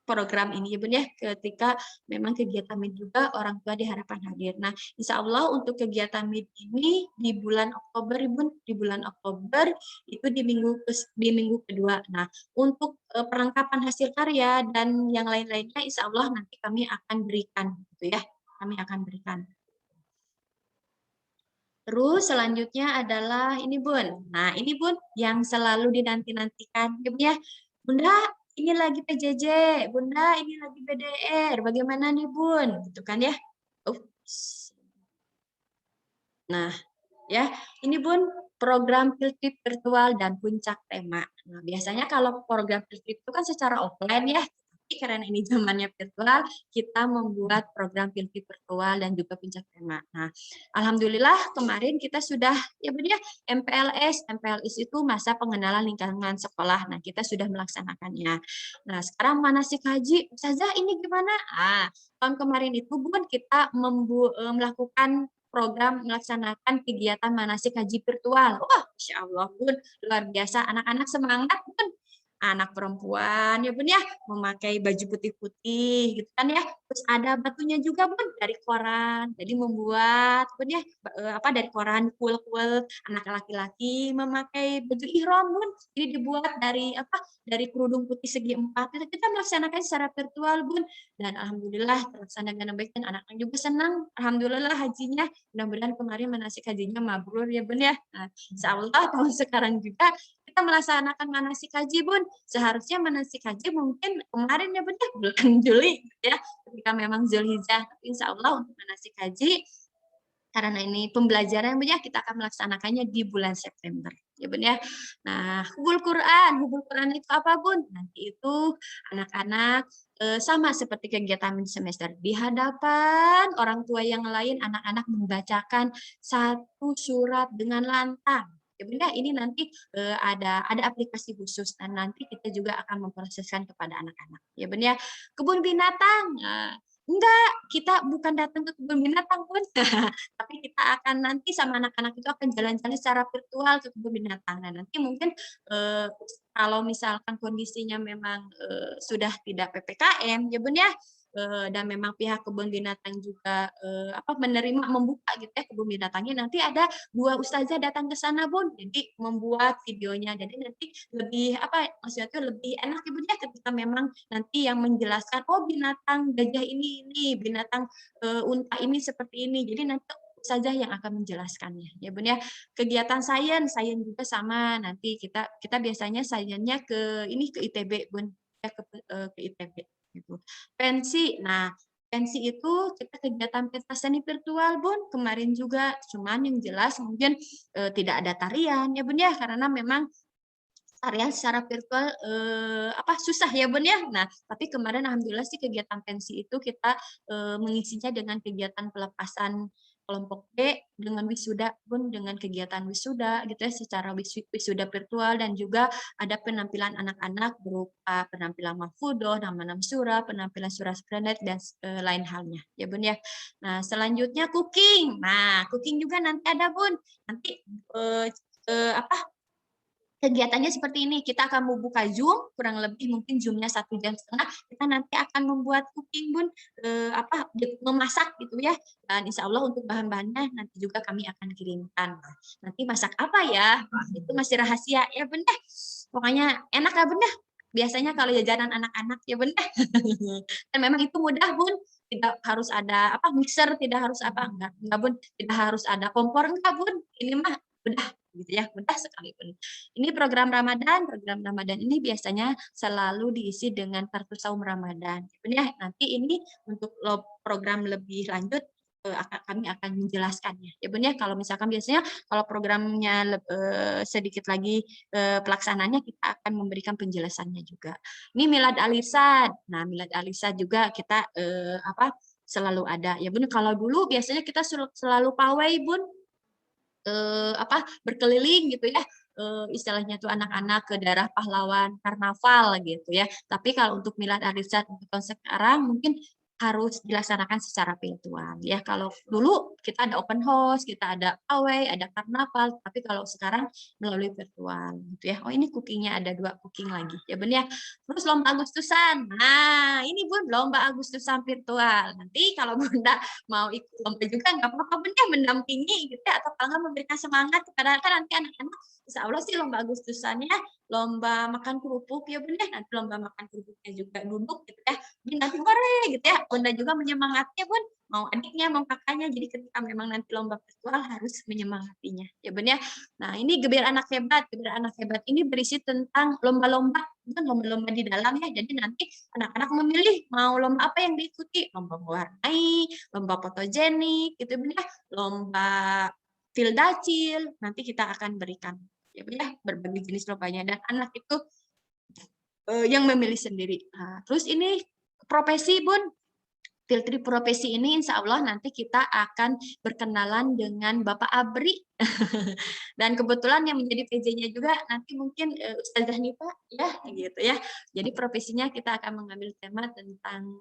program ini ya Bun ya, ketika memang kegiatan MID juga orang tua diharapkan hadir. Nah, insya Allah untuk kegiatan MID ini di bulan Oktober Bun, di bulan Oktober itu di minggu kedua. Nah, untuk perlengkapan hasil karya dan yang lain-lainnya insya Allah nanti kami akan berikan gitu ya. Kami akan berikan. Terus selanjutnya adalah ini Bun. Nah, ini Bun yang selalu dinanti-nantikan ya. Bunda, ini lagi PJJ. Bunda, ini lagi BDR. Bagaimana nih Bun? Gitu kan ya. Ups. Nah, ya, ini Bun program field trip virtual dan puncak tema. Nah, biasanya kalau program field trip itu kan secara offline ya. Tapi karena ini zamannya virtual, kita membuat program field trip virtual dan juga puncak tema. Nah, alhamdulillah kemarin kita sudah ya Bun ya MPLS. MPLS itu masa pengenalan lingkungan sekolah. Nah, kita sudah melaksanakannya. Nah, sekarang manasik haji, Ustazah ini gimana? Tahun kemarin itu Bun kita melakukan program melaksanakan kegiatan manasik haji virtual. Wah, Masya Allah Bun, luar biasa. Anak-anak semangat Bun. Anak perempuan ya Bun ya, memakai baju putih-putih gitu kan ya. Terus ada batunya juga Bun dari koran. Jadi membuat Bun ya dari koran kuil-kuil anak laki-laki memakai baju ihram Bun. Jadi dibuat dari kerudung putih segi 4. Itu kita melaksanakan secara virtual Bun. Dan alhamdulillah terlaksana dengan baik dan anak-anak juga senang. Alhamdulillah hajinya. Mudah-mudahan kemarin manasik hajinya mabrur ya Bun ya. Nah, insya Allah tahun sekarang juga kita melaksanakan manasik haji Bun. Seharusnya manasik haji mungkin kemarin ya Bun ya, bulan Juli ya, ketika memang Zulhijjah. Tapi insya Allah untuk manasik haji karena ini pembelajaran Bun ya, kita akan melaksanakannya di bulan September ya Bun ya. Nah, hubul Quran itu apa Bun? Nanti itu anak-anak sama seperti kegiatan semester di hadapan orang tua yang lain, anak-anak membacakan satu surat dengan lantang. Ya Bun ya, ini nanti ada aplikasi khusus dan nanti kita juga akan memproseskan kepada anak-anak. Ya Bun ya. Kebun binatang. Enggak, kita bukan datang ke kebun binatang pun, tapi kita akan nanti sama anak-anak itu akan jalan-jalan secara virtual ke kebun binatang. Nah, nanti mungkin kalau misalkan kondisinya memang sudah tidak PPKM, ya Bun ya, dan memang pihak kebun binatang juga menerima membuka gitu ya kebun binatangnya, nanti ada 2 ustazah datang ke sana Bun, jadi membuat videonya. Jadi nanti lebih maksudnya tuh lebih enak ya Bun ya ketika memang nanti yang menjelaskan, oh binatang gajah ini, binatang unta ini seperti ini. Jadi nanti saja yang akan menjelaskannya ya Bun ya. Kegiatan sains juga sama, nanti kita biasanya sainsnya ke ITB Bun, ya ke ITB gitu. Pensi, nah pensi itu kita kegiatan pentas seni virtual Bun, kemarin juga, cuman yang jelas mungkin tidak ada tarian ya Bun ya, karena memang tarian secara virtual susah ya Bun ya. Nah, tapi kemarin alhamdulillah sih kegiatan pensi itu kita mengisinya dengan kegiatan pelepasan kelompok B dengan wisuda Bun, dengan kegiatan wisuda gitu ya secara wisuda virtual, dan juga ada penampilan anak-anak berupa penampilan mahfudoh, nama-nama surah, penampilan surah Sprenet dan lain halnya ya Bun ya. Nah, selanjutnya cooking. Nah, cooking juga nanti ada Bun. Nanti eh, eh, apa kegiatannya seperti ini, kita akan membuka Zoom, kurang lebih mungkin Zoom-nya 1,5 jam, kita nanti akan membuat cooking Bun, memasak gitu ya, dan insya Allah untuk bahan-bahannya nanti juga kami akan kirimkan. Nanti masak apa ya? Itu masih rahasia ya Bun deh. Pokoknya enak ya Bun deh. Biasanya kalau jajanan anak-anak ya Bun deh. Dan memang itu mudah Bun, tidak harus ada mixer, tidak harus enggak Bun, tidak harus ada kompor enggak Bun. Ini mah mudah gitu ya, mudah sekali Bun. Ini program Ramadan ini biasanya selalu diisi dengan kartu saum Ramadan. Ya, nanti ini untuk program lebih lanjut kami akan menjelaskannya. Ya Bun ya, kalau misalkan biasanya kalau programnya sedikit lagi pelaksananya kita akan memberikan penjelasannya juga. Ini Milad Alisan. Nah, Milad Alisan juga kita selalu ada. Ya Bun, kalau dulu biasanya kita selalu pawai Bun, berkeliling gitu ya, istilahnya tuh anak-anak ke daerah pahlawan karnaval gitu ya. Tapi kalau untuk Milad Arisan untuk tahun sekarang mungkin harus dilaksanakan secara virtual ya. Kalau dulu kita ada open house, kita ada pawai, ada karnaval, tapi kalau sekarang melalui virtual gitu ya. Oh, ini cookingnya ada 2 cooking lagi ya Bun ya. Terus lomba Agustusan. Nah, ini Bun lomba Agustusan virtual. Nanti kalau Bunda mau ikut lomba juga nggak apa-apa Bun ya, mendampingi gitu ya, atau kalau nggak memberikan semangat kepada kan nanti anak-anak, insya Allah sih lomba Agustusannya lomba makan kerupuk ya Bun ya, nanti lomba makan kerupuknya juga duduk gitu ya, Bun nanti hore gitu ya, Bunda juga menyemangatnya Bun, mau adiknya mau kakaknya, jadi ketika memang nanti lomba virtual harus menyemangatinya ya Bun ya. Nah, ini Gebir Anak Hebat. Gebir Anak Hebat ini berisi tentang lomba-lomba, bukan lomba-lomba di dalam ya. Jadi nanti anak-anak memilih mau lomba apa yang diikuti, lomba mewarnai, lomba fotogenik, gitu ya, lomba fildacil, nanti kita akan berikan ya berbagai jenis lombanya, dan anak itu yang memilih sendiri. Nah, terus ini profesi Bun, field trip profesi ini insya Allah nanti kita akan berkenalan dengan Bapak Abri. Dan kebetulan yang menjadi PJ-nya juga nanti mungkin Ustazah Nifa ya gitu ya. Jadi profesinya kita akan mengambil tema tentang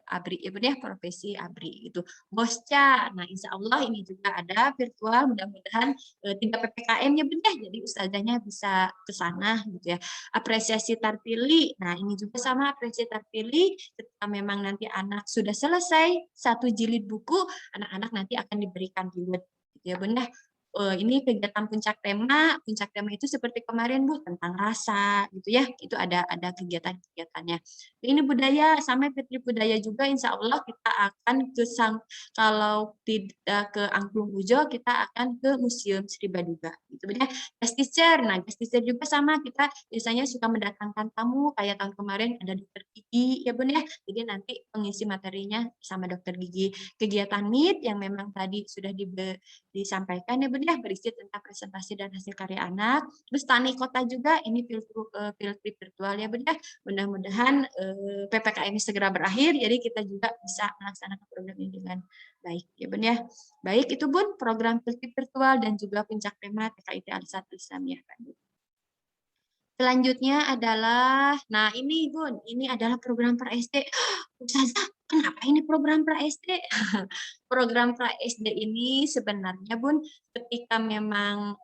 Abri ya Bun ya, profesi Abri gitu. Bosca, nah insya Allah ini juga ada virtual, mudah-mudahan tidak PPKM ya Bun ya. Jadi Ustazahnya bisa ke sana gitu ya. Apresiasi terpilih, nah ini juga sama apresiasi terpilih ketika memang nanti anak sudah selesai 1 jilid buku, anak-anak nanti akan diberikan reward gitu ya Bun ya. Ini kegiatan puncak tema itu seperti kemarin Bu tentang rasa gitu ya, itu ada kegiatan-kegiatannya. Ini budaya, sama Fitri budaya juga insya Allah kita akan kalau tidak ke Angklung Ujo kita akan ke Museum Sri Baduga gitu ya. Guest teacher, nah guest teacher juga sama, kita biasanya suka mendatangkan tamu, kayak tahun kemarin ada dokter gigi ya Bun ya, jadi nanti pengisi materinya sama dokter gigi. Kegiatan meet yang memang tadi sudah disampaikan ya Bun ya, berisi tentang presentasi dan hasil karya anak. Terus tani kota juga, ini field trip virtual ya Bun ya, mudah-mudahan PPKM ini segera berakhir, jadi kita juga bisa melaksanakan program ini dengan baik ya Bun ya. Baik, itu Bun program field trip virtual dan juga puncak tema TKIT Al-Sat Islamiyah Bandung. Selanjutnya adalah, nah ini Bun, ini adalah program pra SD. Ustazah, kenapa ini program pra SD? program pra SD ini sebenarnya Bun, ketika memang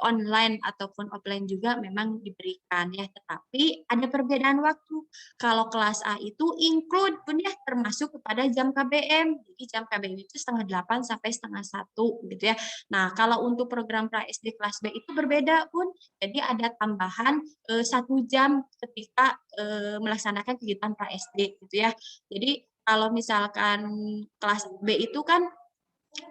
online ataupun offline juga memang diberikan ya, tetapi ada perbedaan waktu. Kalau kelas A itu include Bun ya, termasuk kepada jam KBM. Jadi jam KBM itu 7:30 sampai 12:30 gitu ya. Nah, kalau untuk program pra SD kelas B itu berbeda Bun. Jadi ada tambahan 1 jam ketika melaksanakan kegiatan pra SD gitu ya. Jadi kalau misalkan kelas B itu kan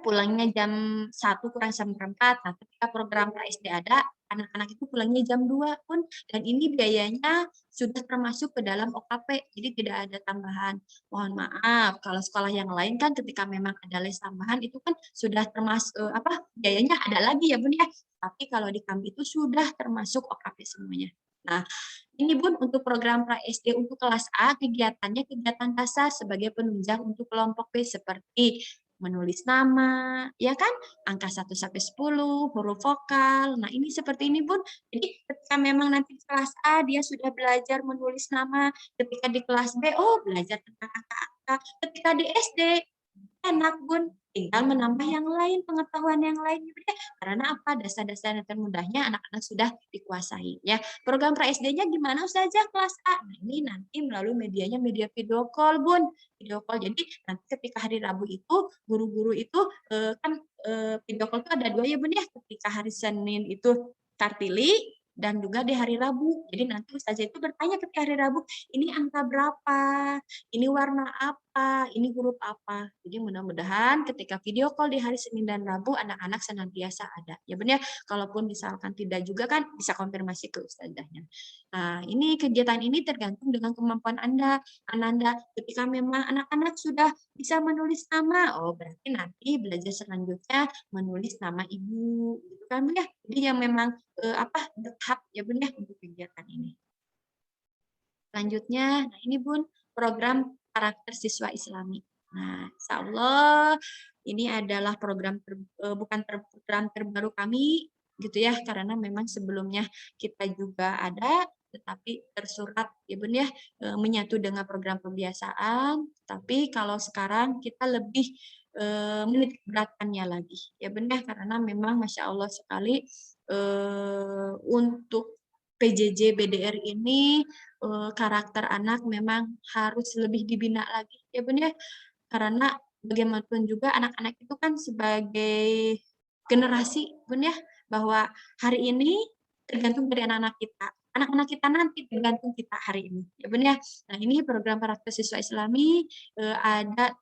pulangnya jam 1 kurang seperempat. Nah, ketika program pra SD ada, anak-anak itu pulangnya jam 2 Pun, dan ini biayanya sudah termasuk ke dalam OKP, jadi tidak ada tambahan. Mohon maaf, kalau sekolah yang lain kan ketika memang ada les tambahan itu kan sudah termasuk biayanya ada lagi ya Bun ya. Tapi kalau di kami itu sudah termasuk OKP semuanya. Nah, ini Bun untuk program pra SD untuk kelas A kegiatannya kegiatan dasar sebagai penunjang untuk kelompok B seperti menulis nama, ya kan? Angka 1 sampai 10, huruf vokal. Nah, ini seperti ini, Bun. Jadi, ketika memang nanti di kelas A dia sudah belajar menulis nama, ketika di kelas B, oh belajar tentang angka-angka. Ketika di SD, enak, Bun. Tinggal menambah yang lain, pengetahuan yang lain. Gitu ya. Karena apa? Dasar-dasar yang termudahnya anak-anak sudah dikuasai. Ya, program pra SD-nya gimana Ustazah kelas A? Nah, ini nanti melalui medianya media video call, Bun. Video call. Jadi nanti ketika hari Rabu itu guru-guru itu kan video call itu ada 2 ya Bun ya. Ketika hari Senin itu Kartili dan juga di hari Rabu. Jadi nanti Ustazah itu bertanya ketika hari Rabu, ini angka berapa? Ini warna apa? Ini huruf apa? Jadi mudah-mudahan ketika video call di hari Senin dan Rabu anak-anak senantiasa ada. Ya Bun ya. Kalaupun misalkan tidak juga kan bisa konfirmasi ke Ustazahnya. Nah, ini kegiatan ini tergantung dengan kemampuan Ananda, ketika memang anak-anak sudah bisa menulis nama, oh berarti nanti belajar selanjutnya menulis nama ibu, gitu kan Bun ya. Jadi yang memang bertahap ya Bun ya untuk kegiatan ini. Selanjutnya, nah ini Bun, program karakter siswa Islami. Nah, insya Allah ini adalah program program terbaru kami gitu ya, karena memang sebelumnya kita juga ada tetapi tersurat ya Bun ya, menyatu dengan program pembiasaan, tapi kalau sekarang kita lebih menitik beratkannya lagi ya Bun ya, karena memang Masya Allah sekali untuk PJJ BDR ini karakter anak memang harus lebih dibina lagi ya Bun ya, karena bagaimanapun juga anak-anak itu kan sebagai generasi Bun ya, bahwa hari ini tergantung dari anak-anak kita. Anak-anak kita nanti tergantung kita hari ini. Ya Bun ya. Nah, ini program karakter siswa Islami ada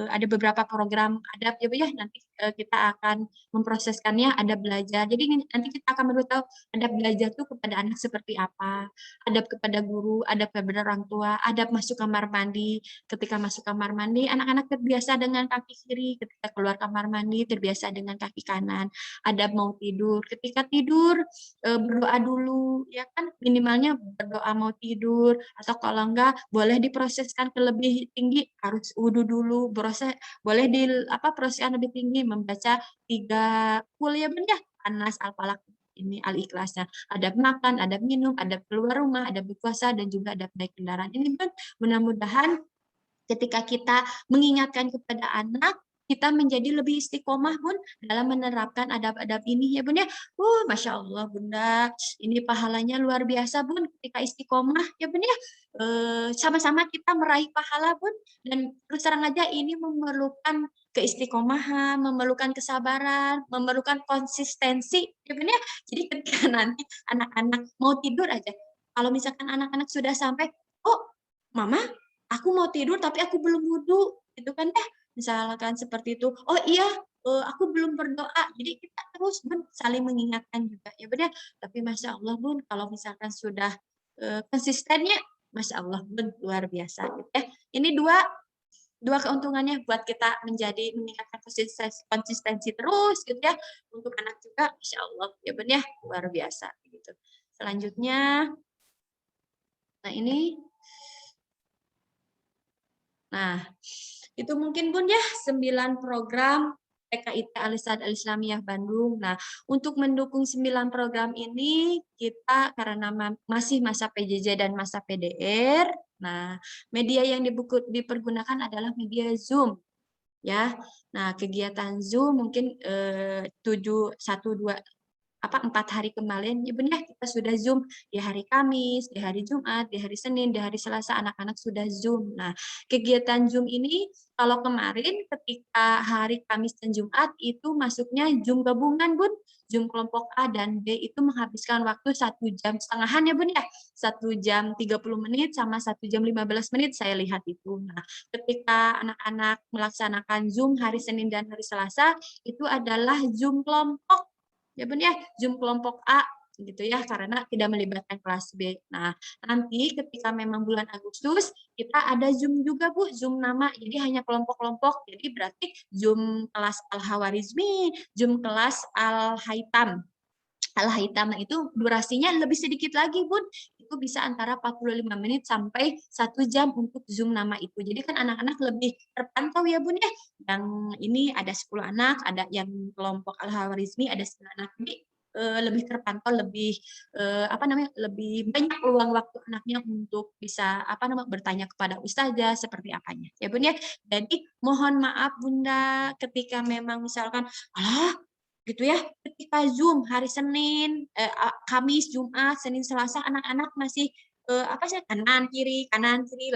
ada beberapa program adab ya Bun ya. Nanti kita akan memproseskannya, ada belajar. Jadi nanti kita akan beritahu adab belajar tuh kepada anak seperti apa, adab kepada guru, adab kepada orang tua, adab masuk kamar mandi. Ketika masuk kamar mandi, anak-anak terbiasa dengan kaki kiri, ketika keluar kamar mandi terbiasa dengan kaki kanan. Adab mau tidur, ketika tidur berdoa dulu, ya kan minimalnya berdoa mau tidur, atau kalau enggak boleh diproseskan ke lebih tinggi harus wudhu dulu, boleh proseskan lebih tinggi membaca 3 kul ya Bun ya, Anas, Al-Falaq, ini Al-Ikhlasnya. Adab makan, adab minum, adab keluar rumah, adab berpuasa, dan juga adab naik kendaraan. Ini Bun, mudah-mudahan ketika kita mengingatkan kepada anak, kita menjadi lebih istiqomah Bun dalam menerapkan adab-adab ini ya Bun ya. Masya Allah Bunda, ini pahalanya luar biasa Bun ketika istiqomah ya Bun ya. Sama-sama kita meraih pahala Bun, dan terus terang aja ini memerlukan keistiqomahan, memerlukan kesabaran, memerlukan konsistensi ya Bun ya. Jadi ketika nanti anak-anak mau tidur aja, kalau misalkan anak-anak sudah sampai, oh Mama aku mau tidur tapi aku belum wudhu, gitu kan ya. Misalkan seperti itu, oh iya aku belum berdoa. Jadi kita terus Bun saling mengingatkan juga ya Bun ya. Tapi Masya Allah Bun kalau misalkan sudah konsistennya, Masya Allah Bun luar biasa gitu ya. Ini dua keuntungannya buat kita meningkatkan konsistensi terus gitu ya. Untuk anak juga Masya Allah ya Bun ya, luar biasa gitu. Selanjutnya, nah ini. Nah, itu mungkin Bun ya 9 program PKIT Al-Irsyaad Al-Islamiyah Bandung. Nah, untuk mendukung 9 program ini kita karena masih masa PJJ dan masa PDR, nah media yang dipergunakan adalah media Zoom. ya. Nah, kegiatan Zoom mungkin 4 hari kemarin, ya Bun ya, kita sudah Zoom di hari Kamis, di hari Jumat, di hari Senin, di hari Selasa, anak-anak sudah Zoom. Nah, kegiatan Zoom ini kalau kemarin ketika hari Kamis dan Jumat itu masuknya Zoom gabungan, Bun. Zoom kelompok A dan B itu menghabiskan waktu 1,5 jam ya Bun ya. 1 jam 30 menit sama 1 jam 15 menit saya lihat itu. Nah, ketika anak-anak melaksanakan Zoom hari Senin dan hari Selasa, itu adalah Zoom kelompok ya Bun ya, Zoom kelompok A gitu ya, karena tidak melibatkan kelas B. Nah, nanti ketika memang bulan Agustus, kita ada Zoom juga Bu, Zoom nama, jadi hanya kelompok-kelompok, jadi berarti Zoom kelas Al-Hawarizmi, Zoom kelas Al-Haitam. Al-Haitam itu durasinya lebih sedikit lagi Bun, itu bisa antara 45 menit sampai 1 jam untuk Zoom nama itu. Jadi kan anak-anak lebih terpantau ya Bun ya. Yang ini ada 10 anak, ada yang kelompok Al-Hawarizmi ada 9 anak. Jadi lebih terpantau, lebih lebih banyak peluang waktu anaknya untuk bisa bertanya kepada ustazah seperti apanya. Ya Bun ya. Jadi mohon maaf Bunda ketika memang misalkan gitu ya, ketika Zoom hari Senin, Kamis, Jumat, Senin, Selasa, anak-anak masih kanan kiri,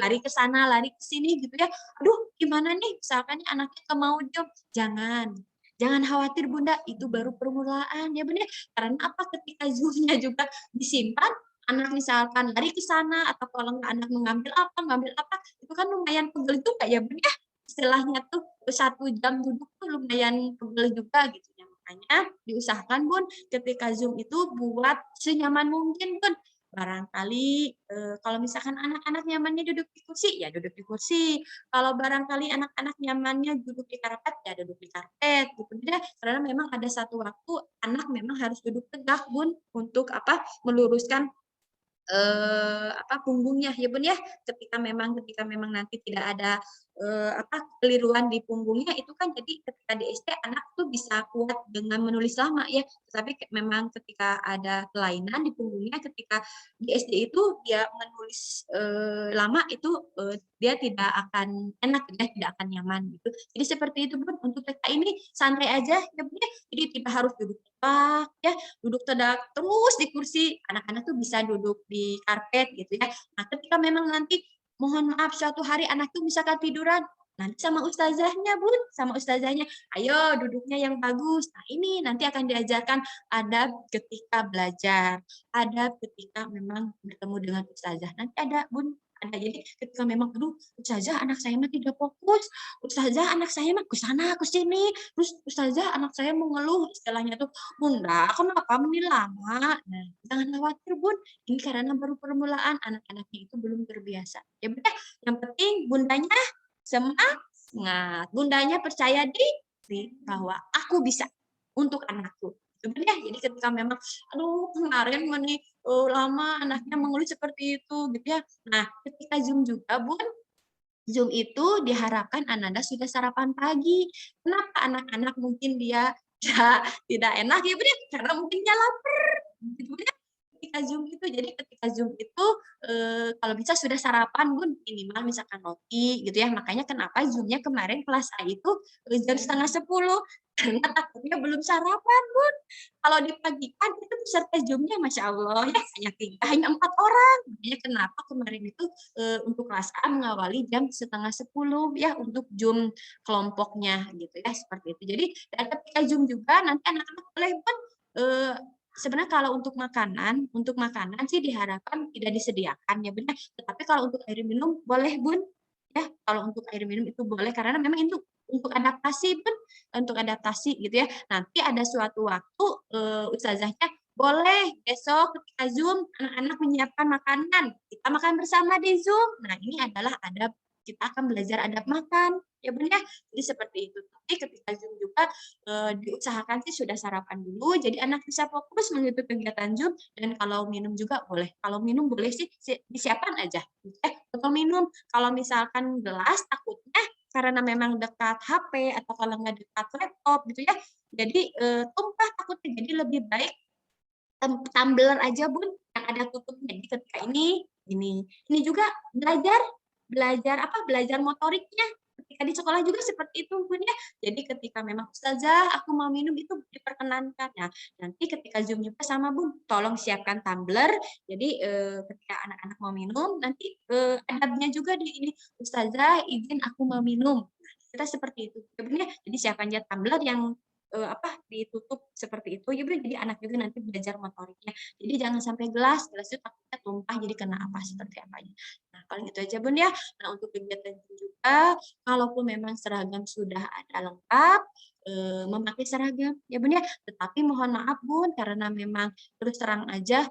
lari ke sana, lari ke sini gitu ya. Aduh, gimana nih? Misalkan anaknya ke mau Zoom, jangan khawatir Bunda, itu baru permulaan ya Bunda. Karena apa? Ketika Zoom-nya juga disimpan, anak misalkan lari ke sana atau kalau anak ngambil apa, itu kan lumayan pegel juga ya Bunda. Istilahnya tuh 1 jam duduk tuh lumayan pegel juga gitu ya. Makanya diusahakan Bun, ketika Zoom itu buat senyaman mungkin Bun. Barangkali kalau misalkan anak-anak nyamannya duduk di kursi, ya duduk di kursi. Kalau barangkali anak-anak nyamannya duduk di karpet, ya duduk di karpet. Gitu. Jadi, karena memang ada satu waktu anak memang harus duduk tegak Bun untuk meluruskan punggungnya ya Bun ya. Ketika memang nanti tidak ada keliruan di punggungnya itu kan jadi ketika di SD anak tuh bisa kuat dengan menulis lama ya. Tapi memang ketika ada kelainan di punggungnya ketika di SD itu dia menulis lama itu dia tidak akan enak ya, tidak akan nyaman gitu. Jadi seperti itu Bun, untuk TK ini santai aja ya Bun ya. Jadi tidak harus duduk tegak ya, duduk tegak terus di kursi, anak-anak tuh bisa duduk di karpet gitu ya. Nah, ketika memang nanti mohon maaf suatu hari anak tuh misalkan tiduran, nanti sama ustazahnya Bun, sama ustazahnya, ayo duduknya yang bagus. Nah, ini nanti akan diajarkan adab ketika belajar, adab ketika memang bertemu dengan ustazah. Nanti ada Bun, ada. Jadi ketika memang aduh ustazah anak saya mah tidak fokus, ustazah anak saya mah ke sana ke sini, terus ustazah anak saya mengeluh istilahnya tuh, Bunda, kenapa ini lama? Nah, jangan khawatir Bun, ini karena baru permulaan, anak-anaknya itu belum terbiasa. Ya udah, yang penting bundanya semangat. Bundanya percaya diri bahwa aku bisa untuk anakku. Sebenarnya jadi ketika memang aduh kemarin lama anaknya mengeluh seperti itu gitu ya. Nah, ketika Zoom juga Bun, Zoom itu diharapkan Ananda sudah sarapan pagi. Kenapa anak-anak mungkin dia tidak enak ya Bun ya? Karena mungkin dia lapar. Gitu ya. Ketika Zoom itu, jadi ketika Zoom itu kalau bisa sudah sarapan Bun, minimal misalkan roti gitu ya. Makanya kenapa Zoom-nya kemarin kelas A itu jam 9:30 karena takutnya belum sarapan Bun. Kalau dipagikan itu peserta Zoom-nya Masya Allah ya hanya 4 orang. Makanya kenapa kemarin itu untuk kelas A mengawali jam 9:30 ya untuk Zoom kelompoknya gitu ya seperti itu. Jadi ketika Zoom juga nanti anak-anak boleh Bun sebenarnya kalau untuk makanan sih diharapkan tidak disediakan ya benar. Tetapi kalau untuk air minum boleh Bun. Ya, kalau untuk air minum itu boleh karena memang itu untuk adaptasi Bun, untuk adaptasi gitu ya. Nanti ada suatu waktu ustazahnya boleh besok ketika Zoom anak-anak menyiapkan makanan, kita makan bersama di Zoom. Nah, ini adalah adab kita akan belajar adab makan. Ya Bun ya. Jadi seperti itu. Tapi ketika Zoom juga diusahakan sih sudah sarapan dulu, jadi anak bisa fokus mengikuti kegiatan Zoom, dan kalau minum juga boleh. Kalau minum boleh sih disiapkan aja. Atau minum, kalau misalkan gelas takutnya karena memang dekat HP atau kalau nggak dekat laptop gitu ya, jadi tumpah takutnya. Jadi lebih baik tumbler aja Bun, yang ada tutupnya. Jadi ketika ini juga belajar motoriknya ketika di sekolah juga seperti itu Bun ya. Jadi ketika memang Ustazah aku mau minum itu diperkenankan. Nah, nanti ketika Zoom juga sama Bun, tolong siapkan tumbler. Jadi ketika anak-anak mau minum nanti adabnya juga di ini, Ustazah izin aku mau minum. Nah, kita seperti itu. Ya Bun ya. Jadi siapkan aja tumbler yang ditutup seperti itu ya Bun. Jadi anak juga nanti belajar motoriknya. Jadi jangan sampai gelas itu takutnya tumpah jadi kena apa seperti apanya. Nah, paling itu aja Bun ya. Nah, untuk kegiatan juga kalaupun memang seragam sudah ada lengkap, memakai seragam ya Bun ya. Tetapi mohon maaf Bun karena memang terus terang aja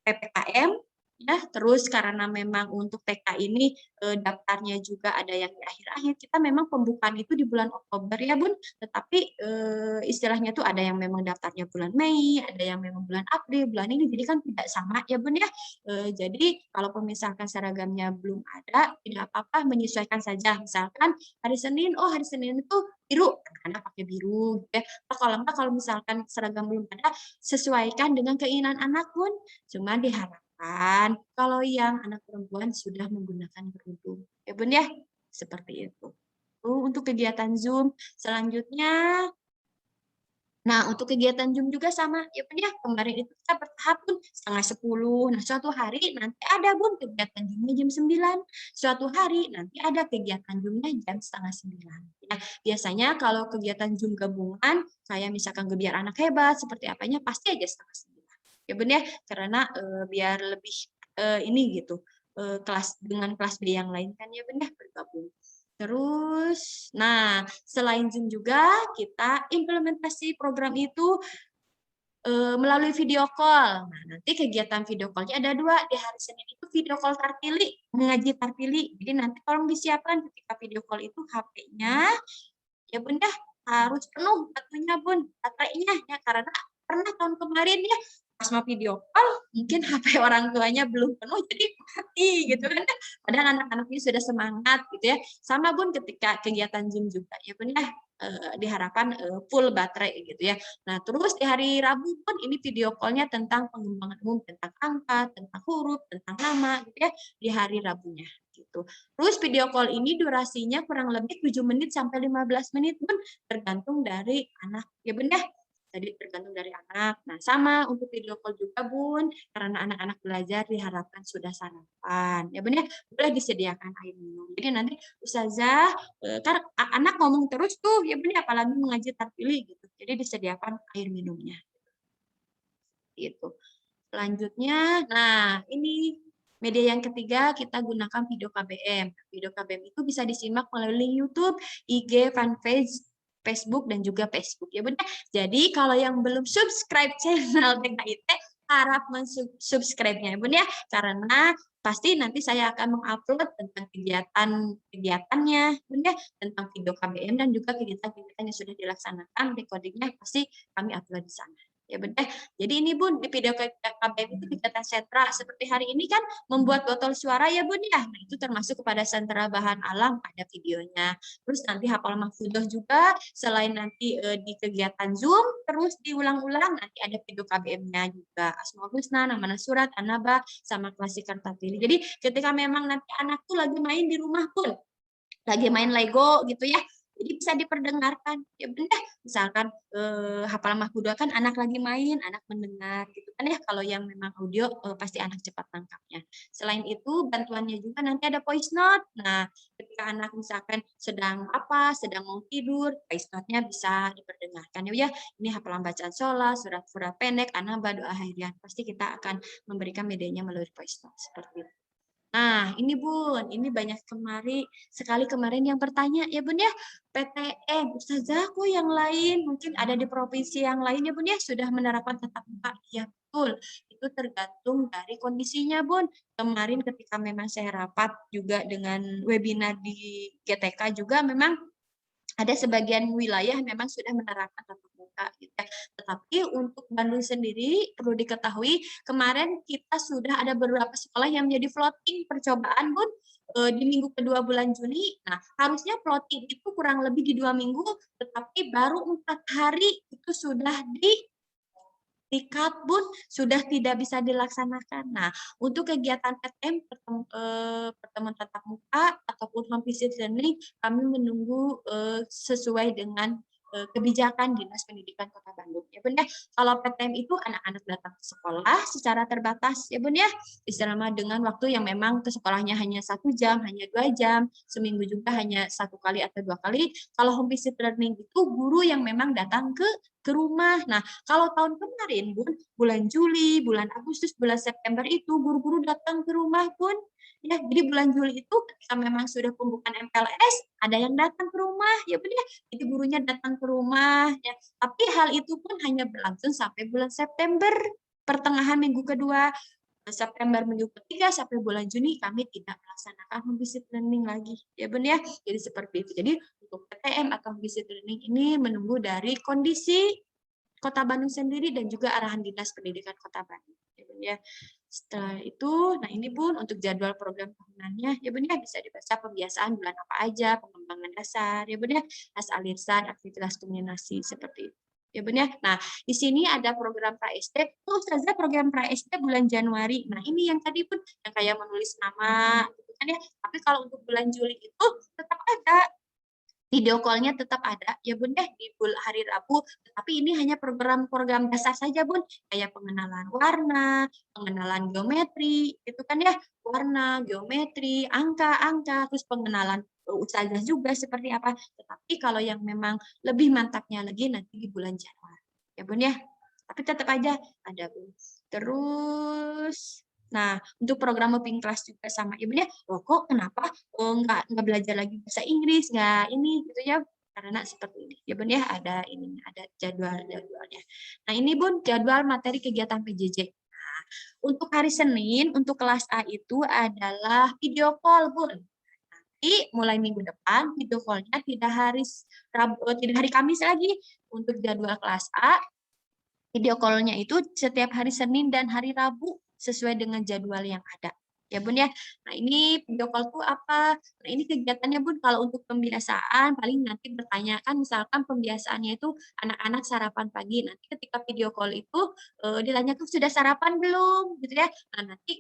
PPKM ya, terus karena memang untuk TK ini daftarnya juga ada yang di akhir-akhir. Kita memang pembukaan itu di bulan Oktober ya Bun, tetapi istilahnya tuh ada yang memang daftarnya bulan Mei, ada yang memang bulan April, bulan ini jadi kan tidak sama ya Bun ya. Jadi kalau misalkan seragamnya belum ada, tidak apa-apa menyesuaikan saja. Misalkan hari Senin, oh hari Senin itu biru, anak pakai biru gitu ya. Kalau enggak kalau misalkan seragam belum ada, sesuaikan dengan keinginan anak Bun. Cuma diharap kalau yang anak perempuan sudah menggunakan kerudung. Ya Bun ya, seperti itu. Untuk kegiatan Zoom selanjutnya, nah untuk kegiatan Zoom juga sama, ya Bun ya, kemarin itu kita bertahap Bun, setengah 10. Nah suatu hari nanti ada Bun kegiatan Zoom-nya jam 9. Suatu hari nanti ada kegiatan Zoom-nya jam setengah 9. Ya, biasanya kalau kegiatan Zoom gabungan, saya misalkan Gebiar Anak Hebat, seperti apanya, pasti aja setengah 9. Ya Bun ya, karena biar lebih ini gitu, kelas dengan kelas B yang lain kan ya Bun ya, bergabung. Terus, nah selain Zoom juga kita implementasi program itu melalui video call. Nah, nanti kegiatan video call-nya ada 2. Di hari Senin itu video call tartili, mengaji tartili. Jadi nanti tolong disiapkan ketika video call itu HP-nya, ya Bun ya, harus penuh baterainya Bun, baterainya ya, karena pernah tahun kemarin ya, pas mau video call, mungkin HP orang tuanya belum penuh, jadi mati gitu kan. Padahal anak-anaknya sudah semangat gitu ya. Sama Bun ketika kegiatan Zoom juga, ya Bun ya, diharapkan full baterai gitu ya. Nah, terus di hari Rabu pun ini video call-nya tentang pengembangan umum, tentang angka, tentang huruf, tentang nama gitu ya, di hari Rabunya gitu. Terus video call ini durasinya kurang lebih 7 menit sampai 15 menit Bun, tergantung dari anak. Ya Bun ya. Jadi tergantung dari anak. Nah, sama untuk video call juga Bun, karena anak-anak belajar diharapkan sudah sarapan. Ya Bun ya, boleh disediakan air minum. Jadi nanti Ustazah kan anak ngomong terus tuh, ya Bun ya, apalagi mengaji tartili gitu. Jadi disediakan air minumnya. Gitu. Selanjutnya, nah ini media yang ketiga kita gunakan video KBM. Video KBM itu bisa disimak melalui YouTube, IG, fanpage, Facebook, dan juga Facebook. Ya Bunda. Jadi kalau yang belum subscribe channel TKIT, harap mensubscribe-nya ya Bunda ya. Karena pasti nanti saya akan mengupload tentang kegiatannya, Bunda, tentang video KBM dan juga kegiatan-kegiatan yang sudah dilaksanakan, recordingnya pasti kami upload di sana. Ya Bun. Jadi ini Bun, di video KBM itu kegiatan sentra. Seperti hari ini kan membuat botol suara ya Bun ya. Nah itu termasuk kepada sentra bahan alam, ada videonya. Terus nanti hafal mahfudzoh juga, selain nanti di kegiatan Zoom, terus diulang-ulang, nanti ada video KBM-nya juga. Asmaul Husna, nama surat, An-Naba, sama klasikan tartili. Jadi ketika memang nanti anak tuh lagi main di rumah Bun, lagi main Lego gitu ya, jadi bisa diperdengarkan ya Bunda, misalkan hafal mahfudzoh kan anak lagi main, anak mendengar gitu kan ya. Kalau yang memang audio pasti anak cepat tangkapnya. Selain itu bantuannya juga nanti ada voice note. Nah ketika anak misalkan sedang mau tidur, voice note-nya bisa diperdengarkan ya. Ini hafalan bacaan sholat, surat-surat pendek, anaba, doa harian, pasti kita akan memberikan medianya melalui voice note seperti itu. Nah, ini Bun, ini banyak sekali kemarin yang bertanya ya Bun ya, PTN, Ustazah kok yang lain, mungkin ada di provinsi yang lain ya Bun ya, sudah menerapkan tatap muka. Ya betul, itu tergantung dari kondisinya Bun. Kemarin ketika memang saya rapat juga dengan webinar di GTK juga memang ada sebagian wilayah memang sudah menerapkan tatap muka gitu ya. Tetapi untuk Bandung sendiri perlu diketahui kemarin kita sudah ada beberapa sekolah yang menjadi floating percobaan Bun di minggu kedua bulan Juni. Nah, harusnya floating itu kurang lebih di 2 minggu, tetapi baru 4 hari itu sudah sertifikat Bun sudah tidak bisa dilaksanakan. Nah, untuk kegiatan PTM pertemuan tatap muka ataupun home visit learning kami menunggu sesuai dengan kebijakan Dinas Pendidikan Kota Bandung. Ya Bun ya, kalau PTM itu anak-anak datang ke sekolah secara terbatas ya Bun ya, selama dengan waktu yang memang ke sekolahnya hanya 1 jam, hanya 2 jam, seminggu juga hanya 1 kali atau 2 kali. Kalau home visit learning itu guru yang memang datang ke rumah. Nah, kalau tahun kemarin Bun, bulan Juli, bulan Agustus, bulan September itu guru-guru datang ke rumah Bun. Ya, jadi bulan Juli itu ketika memang sudah pembukaan MPLS, ada yang datang ke rumah, ya Bun ya. Jadi gurunya datang ke rumah ya. Tapi hal itu pun hanya berlangsung sampai bulan September, pertengahan minggu kedua. September minggu ketiga sampai bulan Juni kami tidak melaksanakan home visit learning lagi ya Bun ya. Jadi seperti itu. Jadi untuk PTM atau home visit learning ini menunggu dari kondisi Kota Bandung sendiri dan juga arahan Dinas Pendidikan Kota Bandung ya Bun ya. Setelah itu, nah ini Bun untuk jadwal program tahunannya ya Bun ya, bisa dibaca pembiasaan bulan apa aja, pengembangan dasar ya Bun ya, asal lisan, aktivitas komunikasi seperti itu. Ya Bun ya. Nah, di sini ada program pra-SD. Oh, Ustazah program pra-SD bulan Januari. Nah, ini yang tadi pun yang kayak menulis nama gitu kan ya. Tapi kalau untuk bulan Juli itu tetap ada video call-nya, tetap ada ya Bun ya di hari Rabu, tapi ini hanya program-program dasar saja Bun, kayak pengenalan warna, pengenalan geometri, itu kan ya, warna, geometri, angka-angka, terus pengenalan ustazah juga seperti apa. Tetapi kalau yang memang lebih mantapnya lagi nanti di bulan Januari ya Bun ya. Tapi tetap aja ada Bun. Terus nah, untuk program mapping kelas juga sama ibu ya, loh kok kenapa nggak belajar lagi bahasa Inggris, nggak ini gitu ya, karena seperti ini. Ya Bun ya, ada ini, ada jadwalnya. Nah, ini Bun, jadwal materi kegiatan PJJ. Nah, untuk hari Senin, untuk kelas A itu adalah video call, Bun. Nanti mulai minggu depan, video call-nya tidak tidak hari Kamis lagi. Untuk jadwal kelas A, video call-nya itu setiap hari Senin dan hari Rabu sesuai dengan jadwal yang ada. Ya Bun ya. Nah, ini video call itu apa? Nah, ini kegiatannya Bun kalau untuk pembiasaan paling nanti bertanyakan misalkan pembiasaannya itu anak-anak sarapan pagi. Nanti ketika video call itu ditanyakan sudah sarapan belum gitu ya. Nah, nanti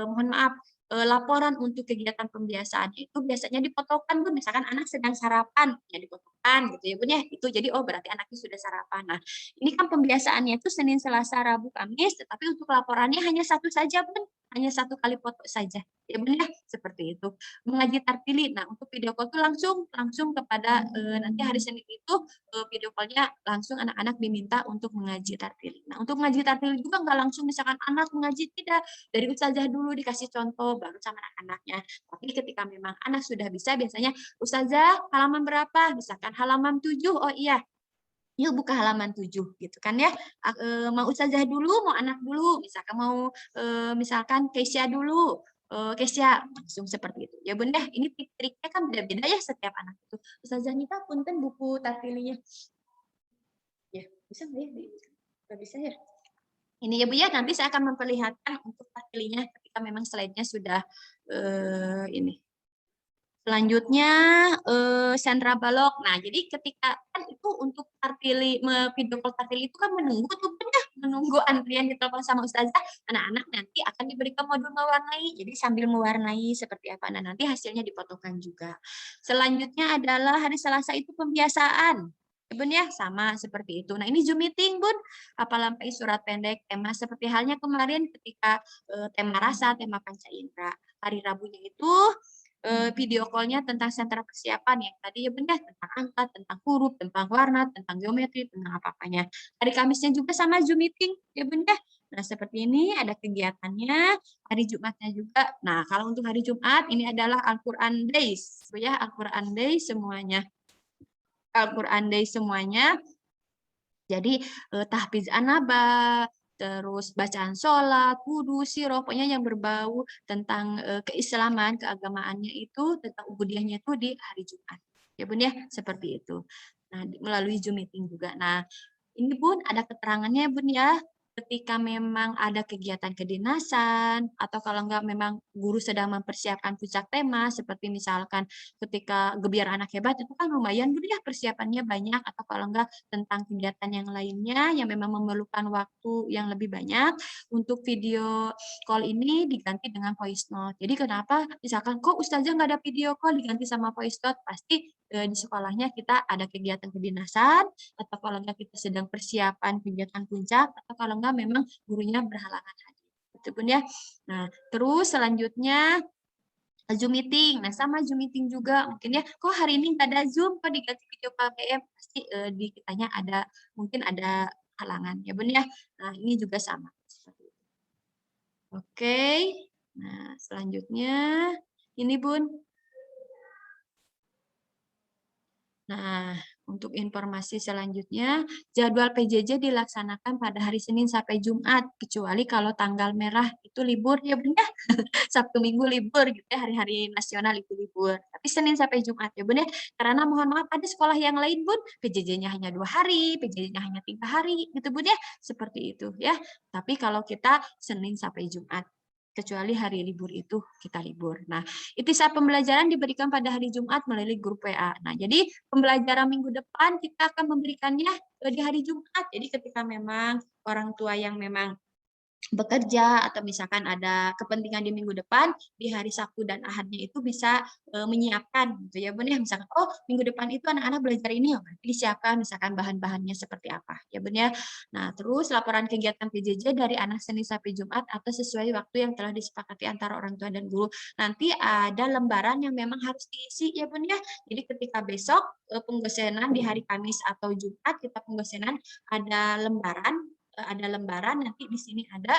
mohon maaf laporan untuk kegiatan pembiasaan itu biasanya dipotongkan Bun, misalkan anak sedang sarapan ya dipotongkan gitu ya Bun ya. Itu jadi oh berarti anaknya sudah sarapan. Nah, ini kan pembiasaannya itu Senin, Selasa, Rabu, Kamis, tetapi untuk laporannya hanya satu saja, Bun. Hanya 1 kali foto saja. Ya, Bun ya, seperti itu. Mengaji tartili. Nah, untuk video call itu langsung kepada nanti hari Senin itu video call-nya langsung anak-anak diminta untuk mengaji tartili. Nah, untuk mengaji tartili juga nggak langsung misalkan anak mengaji, tidak. Dari ustazah dulu dikasih contoh baru sama anak-anaknya. Tapi ketika memang anak sudah bisa biasanya ustazah halaman berapa? Misalkan halaman 7. Oh iya, yuk buka halaman 7 gitu kan ya. Mau ustazah dulu, mau anak dulu, misalkan mau misalkan Keisha dulu. Keisha langsung seperti itu. Ya Bun ya, ini trik-triknya kan beda-beda ya setiap anak itu. Ustazah Nita punten buku tartilinya. Ya, bisa nggak ya? Nggak bisa ya? Ini ya Bu ya, nanti saya akan memperlihatkan untuk tartilinya ketika memang slide-nya sudah ini. Selanjutnya Sandra Balok. Nah, jadi ketika kan itu untuk tartili video call tartili itu kan menunggu tuh benar menunggu antrian ditelepon sama ustazah, anak-anak nanti akan diberikan modul mewarnai. Jadi sambil mewarnai seperti apa. Nah, nanti hasilnya dipotongkan juga. Selanjutnya adalah hari Selasa itu pembiasaan. Bun ya, sama seperti itu. Nah, ini Zoom meeting, Bun. Apalagi surat pendek, tema seperti halnya kemarin ketika tema rasa, tema panca indera. Hari Rabunya itu video call-nya tentang sentra persiapan yang tadi ya benar tentang angka, tentang huruf, tentang warna, tentang geometri, tentang apa-apanya. Hari Kamisnya juga sama Zoom meeting ya benar. Nah, seperti ini ada kegiatannya. Hari Jumatnya juga. Nah, kalau untuk hari Jumat ini adalah Al-Qur'an Days. Ya, Al-Qur'an Days semuanya. Al-Qur'an Days semuanya. Jadi tahfiz an-naba, terus bacaan sholat, wudhu, siroh, pokoknya yang berbau tentang keislaman, keagamaannya itu, tentang ubudiahnya itu di hari Jumat. Ya Bun ya, seperti itu. Nah, melalui Zoom meeting juga. Nah, ini Bun ada keterangannya Bun ya. ketika memang ada kegiatan kedinasan, atau kalau enggak memang guru sedang mempersiapkan puncak tema, seperti misalkan ketika Gebiar Anak Hebat, itu kan lumayan Bun ya persiapannya banyak, atau kalau enggak tentang kegiatan yang lainnya yang memang memerlukan waktu yang lebih banyak, untuk video call ini diganti dengan voice note. Jadi kenapa misalkan, "Kok ustazah nggak ada video call?" Diganti sama voice note, pasti, di sekolahnya kita ada kegiatan kedinasan, atau kalau enggak kita sedang persiapan kegiatan puncak, atau kalau enggak memang gurunya berhalangan hadir, gitu Bun ya. Nah, terus selanjutnya Zoom meeting. Nah, sama Zoom meeting juga mungkin ya, "Kok hari ini nggak ada Zoom, kok diganti video call PM?" Pasti, di kitanya ada mungkin ada halangan ya Bun ya. Nah, ini juga sama, seperti itu. Oke, nah selanjutnya ini Bun. Nah, untuk informasi selanjutnya, jadwal PJJ dilaksanakan pada hari Senin sampai Jumat, kecuali kalau tanggal merah itu libur ya Bun ya, Sabtu Minggu libur gitu ya, hari-hari nasional itu libur. Tapi Senin sampai Jumat ya Bun ya, karena mohon maaf ada sekolah yang lain Bun, PJJ-nya hanya 2 hari, PJJ-nya hanya 3 hari gitu Bun ya, seperti itu ya. Tapi kalau kita Senin sampai Jumat, kecuali hari libur itu kita libur. Nah, saat pembelajaran diberikan pada hari Jumat melalui grup WA. Nah, jadi pembelajaran minggu depan kita akan memberikannya di hari Jumat. Jadi ketika memang orang tua yang memang bekerja atau misalkan ada kepentingan di minggu depan, di hari Sabtu dan Ahadnya itu bisa, menyiapkan gitu ya Bun ya, misalkan, "Oh minggu depan itu anak-anak belajar ini," oh berarti disiapkan misalkan bahan-bahannya seperti apa ya Bun ya. Nah terus laporan kegiatan PJJ dari anak Senin sampai Jumat atau sesuai waktu yang telah disepakati antara orang tua dan guru. Nanti ada lembaran yang memang harus diisi ya Bun ya. Jadi ketika besok, penggosenan di hari Kamis atau Jumat kita penggosenan ada lembaran nanti di sini ada,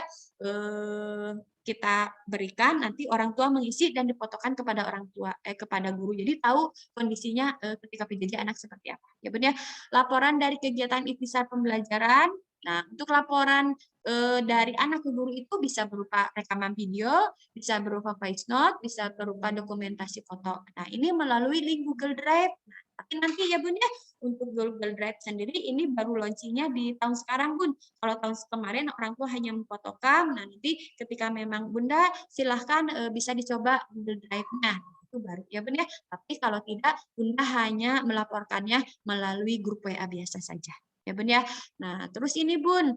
kita berikan nanti orang tua mengisi dan difotokan kepada kepada guru. Jadi tahu kondisinya, ketika PJJ anak seperti apa, ya Bun ya. Laporan dari kegiatan ikhtisar pembelajaran, nah untuk laporan, dari anak ke guru itu bisa berupa rekaman video, bisa berupa voice note, bisa berupa dokumentasi foto. Nah ini melalui link Google Drive. Nah, tapi nanti ya Bun ya, untuk Google Drive sendiri ini baru launching-nya di tahun sekarang Bun. Kalau tahun kemarin orang tua hanya memfotokan, nah nanti ketika memang Bunda silahkan bisa dicoba Google Drive-nya, itu baru ya Bun ya. Tapi kalau tidak, Bunda hanya melaporkannya melalui grup WA biasa saja. Ya Bun ya. Nah, terus ini Bun,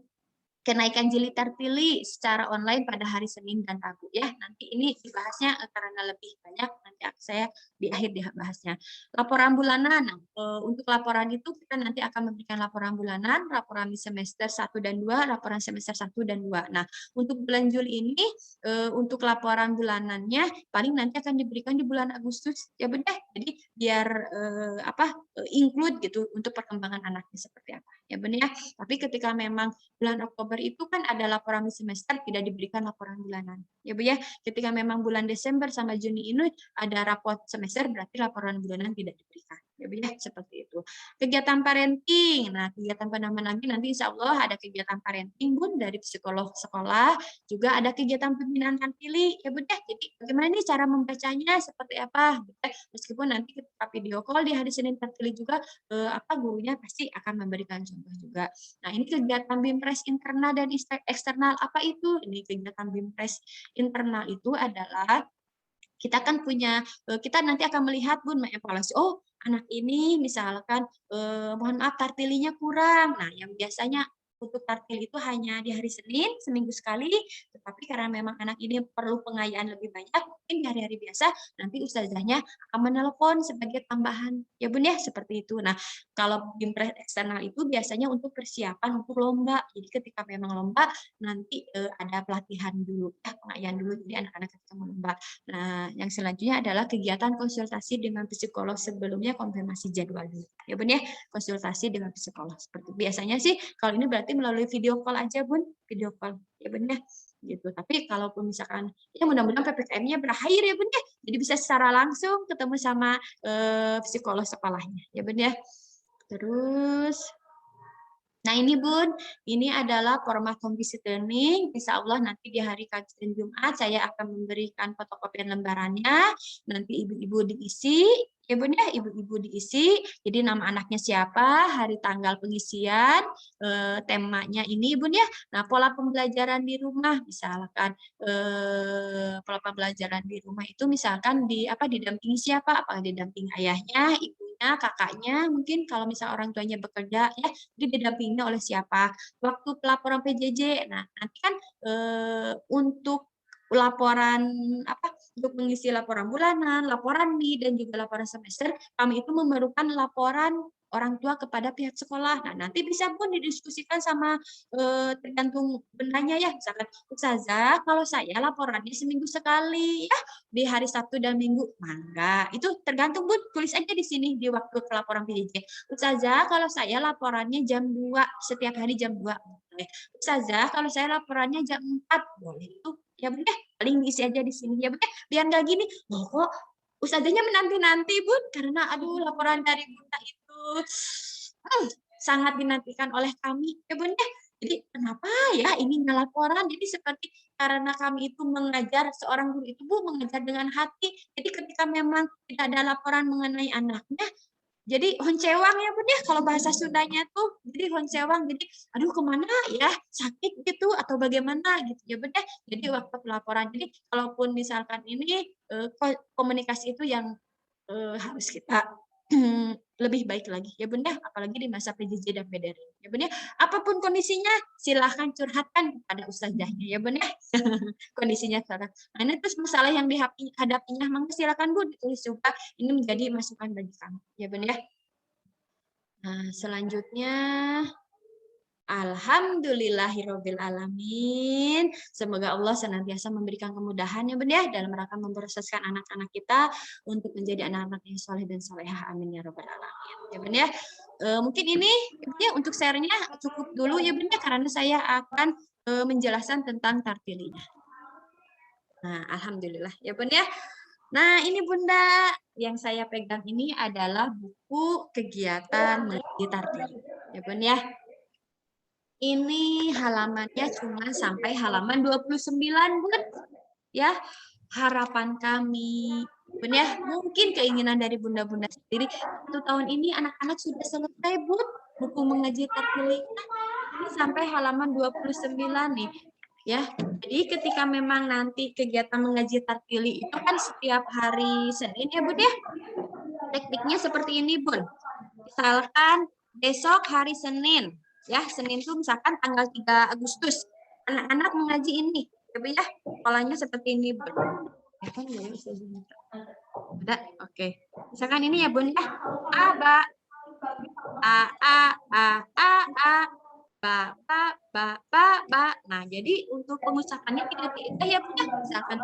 kenaikan jilid terpilih secara online pada hari Senin dan Rabu ya. Nanti ini dibahasnya karena lebih banyak nanti saya di akhir dibahasnya. Laporan bulanan. Nah, untuk laporan itu kita nanti akan memberikan laporan bulanan, laporan semester 1 dan 2, laporan semester 1 dan 2. Nah, untuk bulan Juli ini untuk laporan bulanannya paling nanti akan diberikan di bulan Agustus ya Bun ya. Jadi biar include gitu untuk perkembangan anaknya seperti apa ya Bun ya. Tapi ketika memang bulan Oktober itu kan ada laporan semester, tidak diberikan laporan bulanan. Ya Bu ya, ketika memang bulan Desember sama Juni ini ada raport semester, berarti laporan bulanan tidak diberikan. Ya Bu ya, seperti itu. Kegiatan parenting. Nah, kegiatan penambahan lagi nanti insya Allah ada kegiatan parenting Bun dari psikolog sekolah, juga ada kegiatan pembinaan terpilih. Ya Bu ya, jadi bagaimana nih cara membacanya, seperti apa? Meskipun nanti ketika video call di hari Senin terpilih juga, gurunya pasti akan memberikan contoh juga. Nah, ini kegiatan BIMPRES internal dan eksternal. Apa itu? Ini kegiatan BIMPRES internal itu adalah kita kan punya, kita nanti akan melihat Bun, mengevaluasi, oh anak ini misalkan, mohon maaf tartilinya kurang. Nah, yang biasanya untuk tartil itu hanya di hari Senin, seminggu sekali, tetapi karena memang anak ini perlu pengayaan lebih banyak, mungkin di hari-hari biasa, nanti ustazahnya akan menelpon sebagai tambahan. Ya Bun ya, seperti itu. Nah, kalau BIMPRES eksternal itu biasanya untuk persiapan untuk lomba. Jadi ketika memang lomba, nanti ada pelatihan dulu, pengayaan dulu, jadi anak-anak ketika mau lomba. Nah, yang selanjutnya adalah kegiatan konsultasi dengan psikolog sebelumnya konfirmasi jadwal dulu. Ya Bun ya, konsultasi dengan psikolog. Seperti biasanya sih kalau ini berarti melalui video call aja Bun, video call. Ya Bun ya, gitu. Tapi kalaupun misalkan ya mudah-mudahan PPKM-nya berakhir ya Bun ya. Jadi bisa secara langsung ketemu sama psikolog sekolahnya. Ya Bun ya. Terus nah ini Bun, ini adalah format home visit learning. Insya Allah nanti di hari Kamis dan Jumat saya akan memberikan fotokopian lembarannya. Nanti ibu-ibu diisi, ya Bun ya, ibu-ibu diisi. Jadi nama anaknya siapa, hari tanggal pengisian, temanya ini Bun ya. Nah, pola pembelajaran di rumah misalkan pola pembelajaran di rumah itu misalkan didampingi siapa? Apakah didampingi ayahnya, ibunya, kakaknya, mungkin kalau misal orang tuanya bekerja ya, jadi didampingi oleh siapa? Waktu pelaporan PJJ. Nah, nanti kan untuk laporan untuk mengisi laporan bulanan, laporan minggu dan juga laporan semester, kami itu memerlukan laporan orang tua kepada pihak sekolah. Nah, nanti bisa pun didiskusikan sama tergantung bendanya ya. Misalkan, Ustazah, kalau saya laporannya seminggu sekali ya di hari Sabtu dan Minggu, mangga. Itu tergantung Bun, tulis aja di sini di waktu pelaporan PJJ. Ustazah, kalau saya laporannya jam 2, setiap hari jam 2. Boleh. Ustazah, kalau saya laporannya jam 4, boleh. Itu ya Bun ya, paling diisi aja di sini ya Bun ya. Biar nggak gini, loh kok Ustazahnya menanti-nanti Bun, karena aduh laporan dari Bunda itu sangat dinantikan oleh kami ya Bun ya. Jadi kenapa ya ini nggak laporan? Jadi seperti karena kami itu mengajar, seorang guru itu Bu mengajar dengan hati. Jadi ketika memang tidak ada laporan mengenai anaknya, jadi honcewang ya Bun ya, kalau bahasa Sundanya tuh, jadi honcewang, jadi aduh kemana ya, sakit gitu atau bagaimana gitu ya Bun ya. Jadi waktu pelaporan, jadi kalaupun misalkan ini komunikasi itu yang harus kita lebih baik lagi ya Bun ya, apalagi di masa PJJ dan PDR ya Bun ya. Apapun kondisinya silahkan curhatkan kepada ustazahnya ya Bun ya. Kondisinya sekarang. Nah, ini terus masalah yang dihadapinya, maka silakan Bu ditulis juga, ini menjadi masukan bagi kami ya Bun ya. Nah, selanjutnya alhamdulillahirabbil alamin. Semoga Allah senantiasa memberikan kemudahan ya Bun ya dalam rangka memproseskan anak-anak kita untuk menjadi anak-anak yang soleh dan solehah. Amin ya rabbal alamin. Ya Bun ya. Mungkin ini ya untuk share-nya cukup dulu ya Bun ya, karena saya akan menjelaskan tentang tartilinya. Nah, alhamdulillah ya Bun ya. Nah, ini Bunda yang saya pegang ini adalah buku kegiatan mengaji tartili. Ya Bun ya. Ini halamannya cuma sampai halaman 29, Bun. Ya, harapan kami, Bun ya, mungkin keinginan dari bunda-bunda sendiri, 1 tahun ini anak-anak sudah selesai, Bun, buku mengaji tartilnya. Ini sampai halaman 29 nih. Ya, jadi ketika memang nanti kegiatan mengaji tartili itu kan setiap hari Senin ya, Bun ya. Tekniknya seperti ini, Bun. Misalkan besok hari Senin, ya Senin itu misalkan tanggal 3 Agustus, anak-anak mengaji ini, ya Bu ya, polanya seperti ini Bu. Ya kan ya, udah, oke. Misalkan ini ya Bun ya, A, ba, A, A, A, A, A, ba, ba, ba, ba, ba. Nah, jadi untuk pengucapannya tidak ya Bu ya, misalkan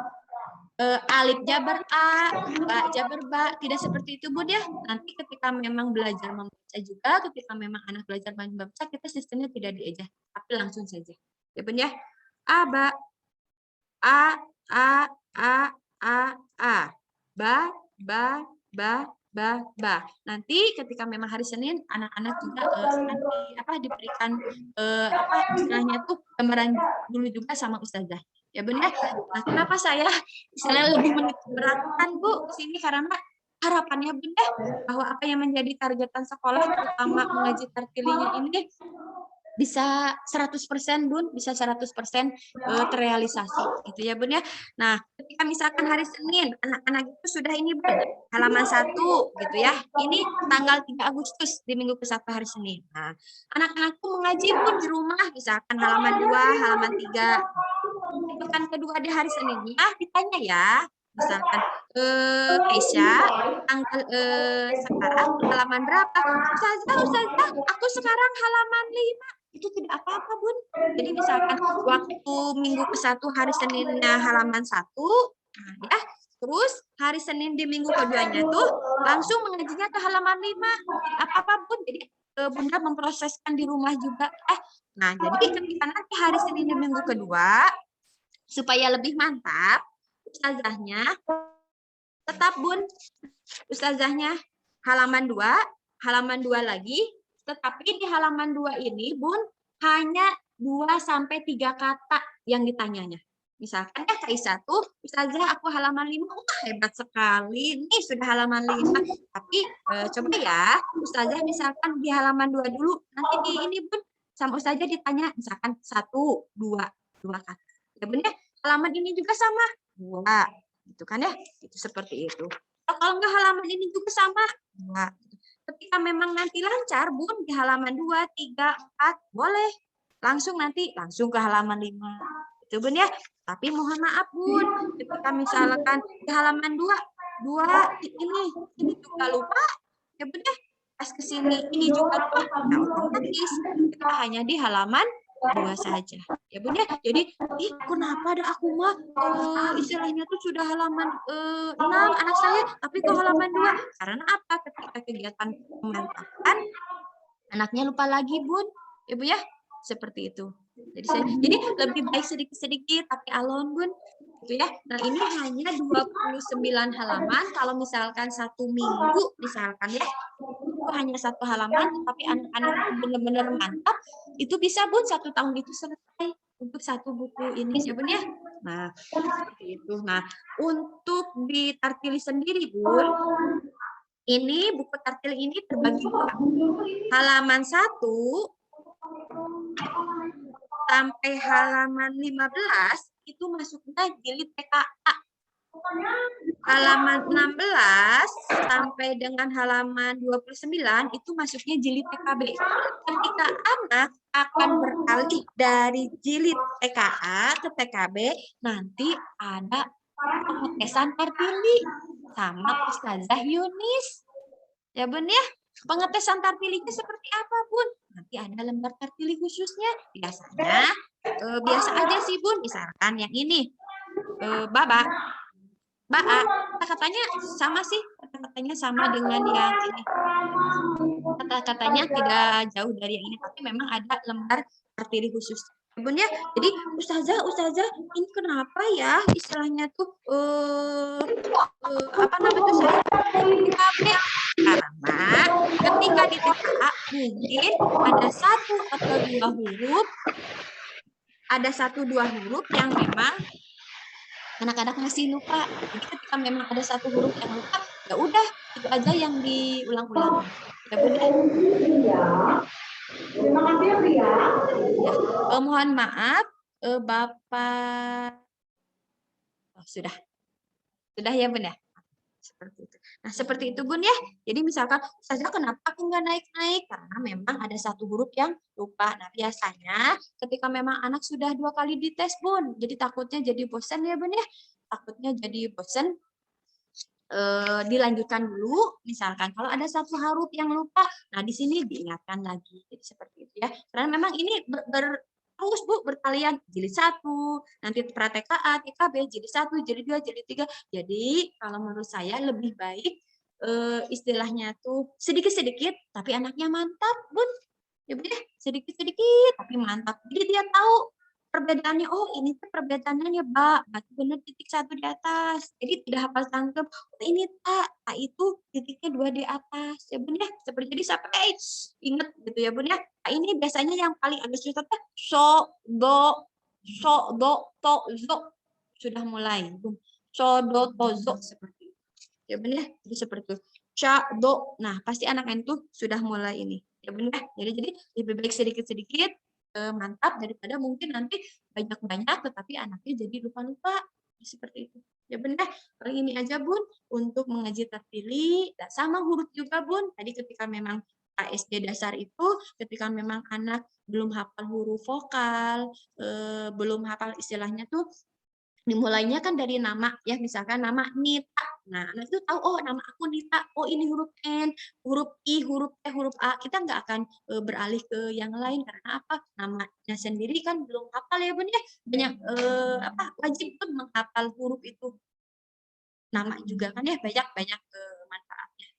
alif jabar A, ba jabar ba, tidak seperti itu Bun ya. Nanti ketika memang belajar membaca juga, ketika memang anak belajar membaca, kita sistemnya tidak diejah, tapi langsung saja. Ya Bun ya. A, ba, A, A, A, A, A, ba, ba, ba, ba, ba. Nanti ketika memang hari Senin, anak-anak juga akan diberikan istilahnya tuh gambaran dulu juga sama ustazah. Ya benar. Nah, kenapa saya istilahnya lebih menitikberatkan Bu di sini karena harapannya Bunda bahwa apa yang menjadi targetan sekolah terutama mengaji tartilinya ini bisa 100% Bun, bisa 100% terrealisasi gitu ya Bun ya. Nah, ketika misalkan hari Senin anak-anak itu sudah ini Bun, halaman 1 gitu ya. Ini tanggal 3 Agustus di minggu ke-1 hari Senin. Nah, anak-anakku mengaji Bun di rumah misalkan halaman 2, halaman 3. Pekan kedua di hari Seninnya ditanya ya, misalkan Keisha tanggal sekarang halaman berapa? Ustazah, aku sekarang halaman 5. Itu tidak apa-apa, Bun. Jadi misalkan waktu minggu ke-1 hari Seninnya halaman 1, nah ya, terus hari Senin di minggu keduanya tuh langsung mengajinya ke halaman 5. Apa-apa, Bun. Jadi Bunda memproseskan di rumah juga. Nah, jadi ketika nanti hari Senin di minggu kedua, supaya lebih mantap, ustazahnya tetap Bun, ustazahnya halaman 2 lagi, tetapi di halaman 2 ini Bun hanya 2 sampai 3 kata yang ditanyanya. Misalkan KI1, Ustazah aku halaman 5, wah hebat sekali, nih sudah halaman 5. Tapi coba ya, Ustazah misalkan di halaman 2 dulu, nanti di ini Bun, sama Ustazah ditanya, misalkan 1, 2 kata. Ya Bun ya, halaman ini juga sama, 2, gitu kan ya, itu seperti itu. Kalau enggak halaman ini juga sama, 2. Ketika memang nanti lancar Bun, di halaman 2, 3, 4, boleh. Langsung ke halaman 5. Itu Bun ya. Tapi mohon maaf Bun, ketika misalkan di halaman 2 ini juga lupa, ya Bun ya, pas ke sini ini juga lupa, nah otomatis kita hanya di halaman 2 saja. Ya Bun ya. Jadi, kenapa ada aku mah istilahnya tuh sudah halaman 6 anak saya, tapi kok halaman 2? Karena apa? Ketika kegiatan pemantapan, anaknya lupa lagi Bun. Ya Bu ya, seperti itu. Jadi lebih baik sedikit-sedikit tapi alon Bun. Gitu ya. Nah, ini hanya 29 halaman. Kalau misalkan 1 minggu misalkan ya, itu hanya 1 halaman tapi anak-anak benar-benar mantap, itu bisa Bun 1 tahun itu selesai untuk 1 buku ini ya Bun ya. Nah, seperti itu. Nah, untuk di Tartili sendiri Bun, ini buku Tartili ini terbagi 2. Halaman 1 sampai halaman 15 itu masuknya jilid TKA. Halaman 16 sampai dengan halaman 29 itu masuknya jilid TKB. Ketika anak akan beralih dari jilid TKA ke TKB, nanti ada pengetesan Tartili sama Ustazah Yunis. Ya Bun ya, pengetesan Tartilinya seperti apa Bun? Nanti ada lembar Tartili khususnya. Biasanya biasa aja sih Bun, misalkan yang ini Baba, kata-katanya sama sih, kata-katanya sama dengan yang ini. Kata-katanya tidak jauh dari yang ini, tapi memang ada lembar Tartili khusus. Bun ya, jadi Ustazah, ini kenapa ya istilahnya tuh apa namanya saya TKB? Karena ketika di TKA mungkin ada 1 atau 2 huruf, yang memang anak-anak masih lupa. Jadi ketika memang ada 1 huruf yang lupa, ya udah itu aja yang diulang-ulang. Ya Bun ya. Terima kasih ya. Mohon maaf Bapak. Oh, sudah ya Bun ya. Seperti itu. Nah, seperti itu Bun ya. Jadi misalkan, Ustazah kenapa aku nggak naik-naik? Karena memang ada 1 huruf yang lupa. Nah, biasanya ketika memang anak sudah 2 kali dites Bun, jadi takutnya jadi bosan ya Bun ya. Takutnya jadi bosan, dilanjutkan dulu. Misalkan kalau ada 1 huruf yang lupa, nah di sini diingatkan lagi. Jadi seperti itu ya. Karena memang ini terus Bu, berkalian jilid 1, nanti pra TKA, TKB, jilid 1, jilid 2, jilid 3. Jadi kalau menurut saya lebih baik istilahnya tuh sedikit-sedikit tapi anaknya mantap, Bun. Ya Bun ya, sedikit-sedikit tapi mantap. Jadi dia tahu perbedaannya, oh ini tuh perbedaannya Mbak, berarti benar titik 1 di atas. Jadi tidak hafal tangkep, oh, ini tak itu titiknya 2 di atas. Ya Bun ya, seperti jadi sampai ingat gitu ya Bun ya. Nah, ini biasanya yang paling agak susah tuh so, do, to, zo. Sudah mulai. So, do, to, zo. Seperti itu. Ya Bun ya, jadi seperti itu. Ca, do. Nah, pasti anak itu sudah mulai ini. Ya Bun ya, jadi lebih baik sedikit-sedikit, mantap daripada mungkin nanti banyak-banyak tetapi anaknya jadi lupa-lupa. Seperti itu. Ya benar, paling ini aja Bun untuk mengaji Tartili. Sama huruf juga Bun. Tadi ketika memang SD dasar itu, ketika memang anak belum hafal huruf vokal, belum hafal istilahnya tuh, dimulainya kan dari nama ya, misalkan nama Nita. Nah, anak itu tahu, oh nama aku Nita, oh ini huruf N, huruf I, huruf T, huruf A. Kita nggak akan beralih ke yang lain karena apa? Namanya sendiri kan belum hafal ya Bun ya. Banyak wajib pun menghafal huruf itu. Nama juga kan ya, banyak manfaatnya.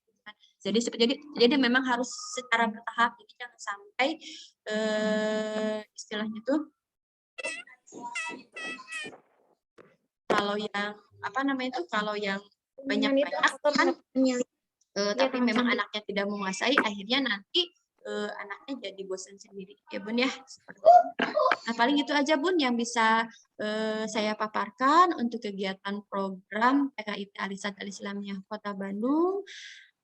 Jadi memang harus secara bertahap. Jadi jangan sampai istilahnya tuh kalau yang kalau yang banyak-banyak kan tapi memang anaknya tidak menguasai, akhirnya nanti anaknya jadi bosan sendiri ya Bun ya. Seperti itu. Nah, paling itu aja Bun yang bisa saya paparkan untuk kegiatan program PKIT Alisat Al-Islamiyah Kota Bandung.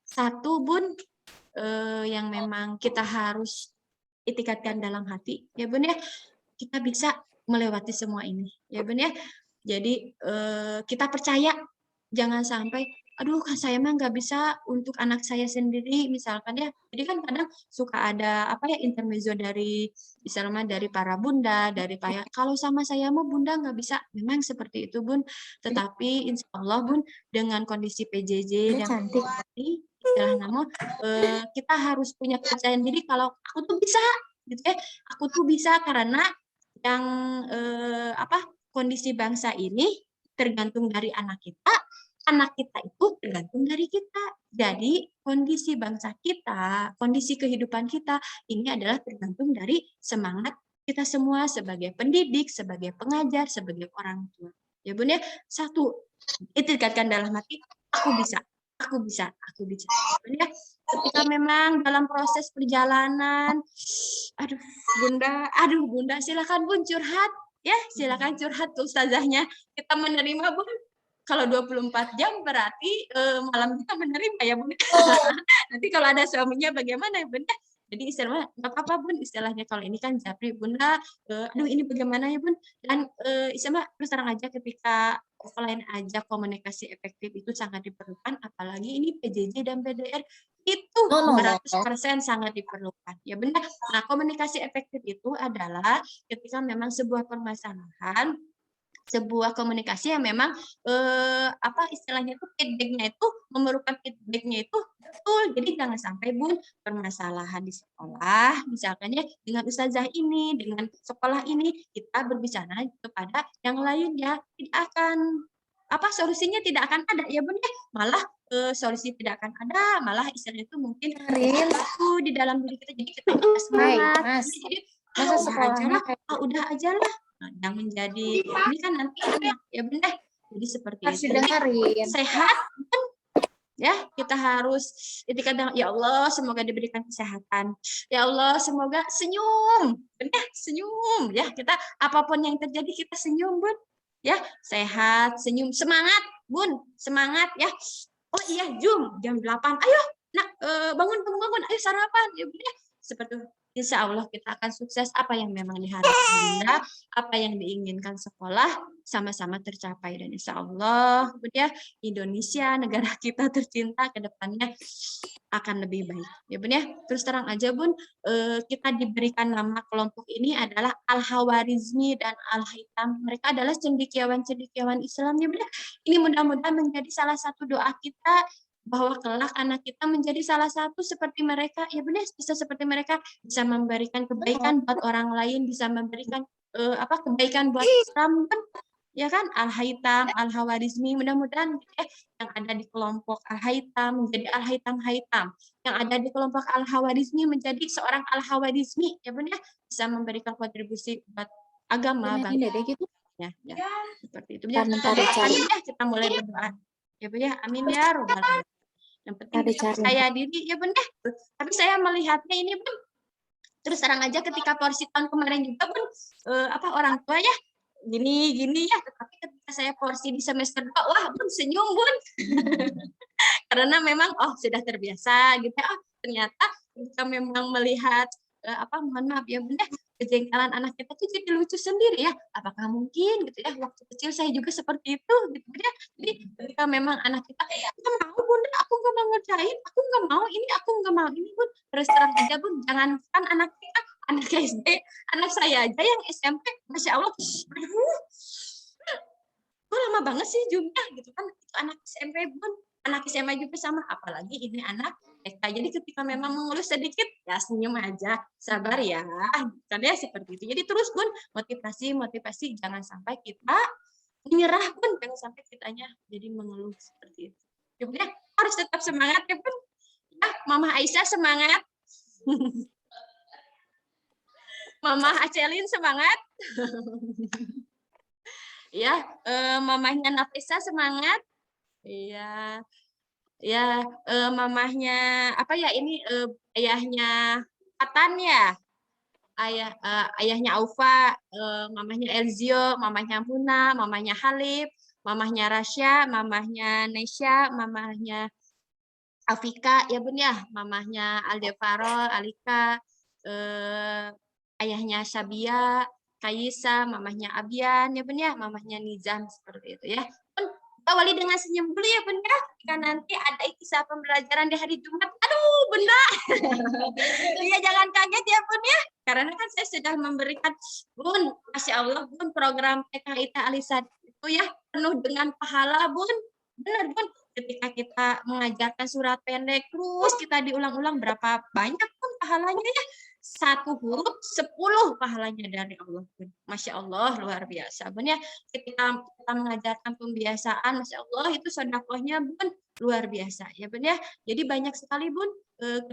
Satu Bun, yang memang kita harus itikadkan dalam hati ya Bun ya, kita bisa melewati semua ini ya Bun ya. Jadi kita percaya, jangan sampai aduh kan saya mah nggak bisa untuk anak saya sendiri misalkan ya. Jadi kan kadang suka ada apa ya intermezzo dari misalnya dari para bunda, dari payah kalau sama saya mah bunda nggak bisa, memang seperti itu Bun. Tetapi insya Allah Bun, dengan kondisi PJJ dan Cantik. ini istilah namun kita harus punya kepercayaan diri kalau aku tuh bisa gitu ya. Aku tuh bisa karena yang apa kondisi bangsa ini tergantung dari anak kita itu tergantung dari kita. Jadi kondisi bangsa kita, kondisi kehidupan kita ini adalah tergantung dari semangat kita semua sebagai pendidik, sebagai pengajar, sebagai orang tua. Ya Bun ya, satu, itikadkan dalam hati, aku bisa, aku bisa, aku bisa. Ya Bun ya, ketika memang dalam proses perjalanan, aduh Bunda, silakan Bun curhat, ya silakan curhat ke ustazahnya. Kita menerima Bun. Kalau 24 jam berarti malam kita menerima ya Bun. Nanti kalau ada suaminya bagaimana ya Bun? Jadi istilahnya nggak apa-apa Bun, istilahnya kalau ini kan japri Bunda, aduh ini bagaimana ya Bun? Dan istilahnya terus terang aja ketika offline aja komunikasi efektif itu sangat diperlukan, apalagi ini PJJ dan PDR itu 200% sangat diperlukan. Ya benar. Nah, komunikasi efektif itu adalah ketika memang sebuah permasalahan, sebuah komunikasi yang memang apa istilahnya itu feedback-nya itu memerlukan feedback-nya itu betul. Jadi jangan sampai Bun permasalahan di sekolah misalkan ya dengan ustazah ini, dengan sekolah ini kita berbicara kepada yang lainnya tidak akan apa solusinya tidak akan ada ya Bun ya. Malah solusi tidak akan ada, malah istilahnya itu mungkin sesuatu di dalam diri kita jadi kita tidak semangat. Jadi Masa sekolahnya udah aja lah. Nah, yang menjadi ini kan nanti anak ya benar. Jadi seperti harus itu. didengerin. Sehat kan ya kita harus itikad ya Allah semoga diberikan kesehatan. Ya Allah semoga senyum. Benar, senyum ya. Kita apapun yang terjadi kita senyum, Bun. Ya, sehat, senyum, semangat, Bun. Semangat ya. Oh iya, jam 8. Ayo, nak bangun, ayo sarapan. Ya, Bun. Seperti itu. Insya Allah kita akan sukses apa yang memang diharapkan Bunda, apa yang diinginkan sekolah sama-sama tercapai dan insya Allah ya Indonesia negara kita tercinta ke depannya akan lebih baik ya Bun ya. Terus terang aja Bun, kita diberikan nama kelompok ini adalah Al-Hawarizmi dan Al-Hitam. Mereka adalah cendekiawan Islam ya Bun ya. Ini mudah-mudahan menjadi salah satu doa kita bahwa kelak anak kita menjadi salah satu seperti mereka ya benar bisa seperti mereka bisa memberikan kebaikan buat orang lain bisa memberikan apa kebaikan buat Islam kan ya kan Al-Haitam Al-Hawarizmi mudah-mudahan yang ada di kelompok Al-Haitam menjadi Al-Haitam yang ada di kelompok Al-Hawarizmi menjadi seorang Al-Hawarizmi ya benar bisa memberikan kontribusi buat agama Gitu. ya seperti itu ya kita mulai berdoa ya Bu ya amin ya robbal alamin. Yang penting saya diri ya Bun tapi saya melihatnya ini Bun terus terang aja ketika porsi tahun kemarin juga Bun apa orang tua ya gini ya tetapi ketika saya porsi di semester 2 wah Bun senyum Bun karena memang sudah terbiasa gitu ternyata ketika memang melihat apa mohon maaf ya Bun kejengkelan anak kita tuh jadi lucu sendiri ya. Apakah mungkin gitu ya waktu kecil saya juga seperti itu gitu ya. Jadi ketika memang anak kita nggak mau Bunda, aku nggak mau ngerjain, aku nggak mau ini, aku nggak mau ini Bun. Terus terang aja Bun, jangankan anak kita, anak SD, anak saya aja yang SMP, Masya Allah, aduh, kok lama banget sih jumlah gitu kan itu anak SMP Bun. Anak SMA juga sama, apalagi ini anak TK. Jadi ketika memang mengeluh sedikit, ya senyum aja, sabar ya, kan ya seperti itu. Jadi terus Bun, motivasi, jangan sampai kita menyerah Bun, jangan sampai kitanya jadi mengeluh seperti itu. Ya, harus tetap semangat ya Bun. Ya, Mama Aisyah semangat. Mama Acelin semangat. Ya, mamahnya Nafisa semangat. Iya, ya mamahnya apa ya ini ayahnya Fatan ya. Ayahnya Aufa, mamahnya Elzio, mamahnya Muna, mamahnya Halif, mamahnya Rasya, mamahnya Nesya, mamahnya Afika, ya Bun ya, mamahnya Aldefarol, Alika, ayahnya Sabia, Kaisa, mamahnya Abian, ya Bun ya, mamahnya Nizam, seperti itu ya. Bun, awali dengan senyum dulu ya Bun ya, jika nanti ada kisah pembelajaran di hari Jumat. Aduh, Bunda. Iya, jangan kaget ya Bun ya, karena kan saya sudah memberikan, Bun, Masya Allah, Bun, program PKITA Alisa itu ya, penuh dengan pahala, Bun. Benar, Bun. Ketika kita mengajarkan surat pendek, terus kita diulang-ulang, berapa banyak pun pahalanya ya. 1 huruf 10 pahalanya dari Allah. Masya Allah, luar biasa. Bun ya, ketika kita mengajarkan pembiasaan, Masya Allah, itu sedekahnya Bun, luar biasa. Ya Bun ya, jadi banyak sekali Bun,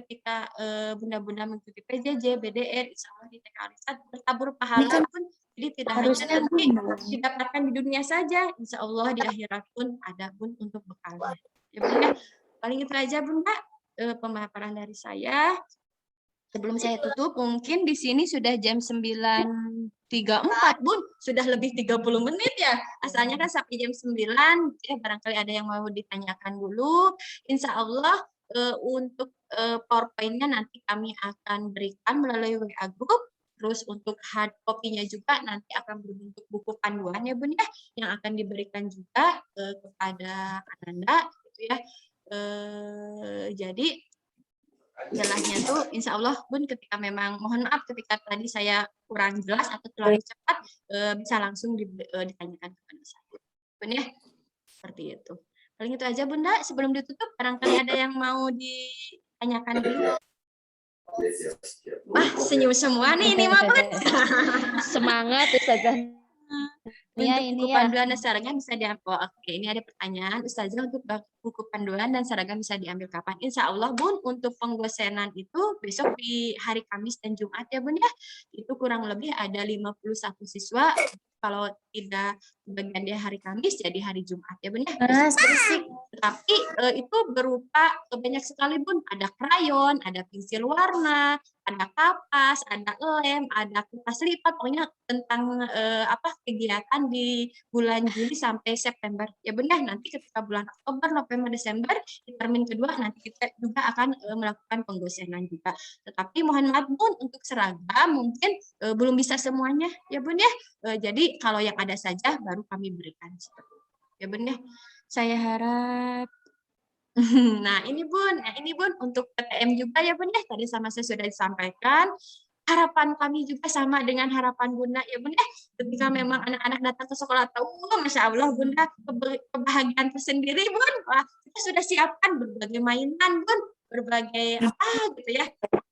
ketika bunda-bunda mengikuti PJJ, BDR, insya Allah di TK Alisa bertabur pahala Bun. Jadi tidak hanya nanti didapatkan di dunia saja, insya Allah di akhirat pun ada Bun untuk bekalnya. Ya Bun ya, paling itu aja Bunda pemaparan dari saya. Sebelum saya tutup, mungkin di sini sudah jam 9.34 Bun, sudah lebih 30 menit ya. Asalnya kan sampai jam 9, ya barangkali ada yang mau ditanyakan dulu. Insya Allah untuk PowerPoint-nya nanti kami akan berikan melalui WA Group. Terus untuk hard copy-nya juga nanti akan berbentuk buku panduan ya Bun ya, yang akan diberikan juga kepada Ananda gitu ya. Jadi jelasnya tuh insya Allah Bun, ketika memang mohon maaf ketika tadi saya kurang jelas atau terlalu cepat, bisa langsung ditanyakan kepada saya Bun ya, seperti itu. Paling itu aja Bunda, sebelum ditutup barangkali ada yang mau ditanyakan dulu. Wah, senyum semua nih ini mah Bun. Semangat Ustazah. Untuk buku panduan dan seragam bisa diambil. Oke, ini ada pertanyaan Ustazah, untuk buku panduan dan seragam bisa diambil kapan? Insya Allah Bun, untuk penggosenan itu besok di hari Kamis dan Jumat ya Bun ya. Itu kurang lebih ada 51 siswa. Kalau tidak bagian di hari Kamis jadi hari Jumat ya Bun ya. Tapi itu berupa banyak sekali Bun, ada krayon, ada pensil warna, ada kapas, ada lem, ada kertas lipat, pokoknya tentang kegiatan di bulan Juli sampai September. Ya Bun ya, nanti ketika bulan Oktober, November, Desember, di termin kedua nanti kita juga akan melakukan penggosenan juga. Tetapi mohon maaf Bun, untuk seragam mungkin belum bisa semuanya ya Bun ya. Jadi kalau yang ada saja baru kami berikan seperti itu. Ya Bun ya. Saya harap nah ini Bun untuk PTM juga ya Bun ya, tadi sama saya sudah disampaikan. Harapan kami juga sama dengan harapan Bunda ya Bunda, ketika memang anak-anak datang ke sekolah tahu, Masya Allah Bunda, kebahagiaan tersendiri Bun. Wah, kita sudah siapkan berbagai mainan Bun, berbagai apa gitu ya.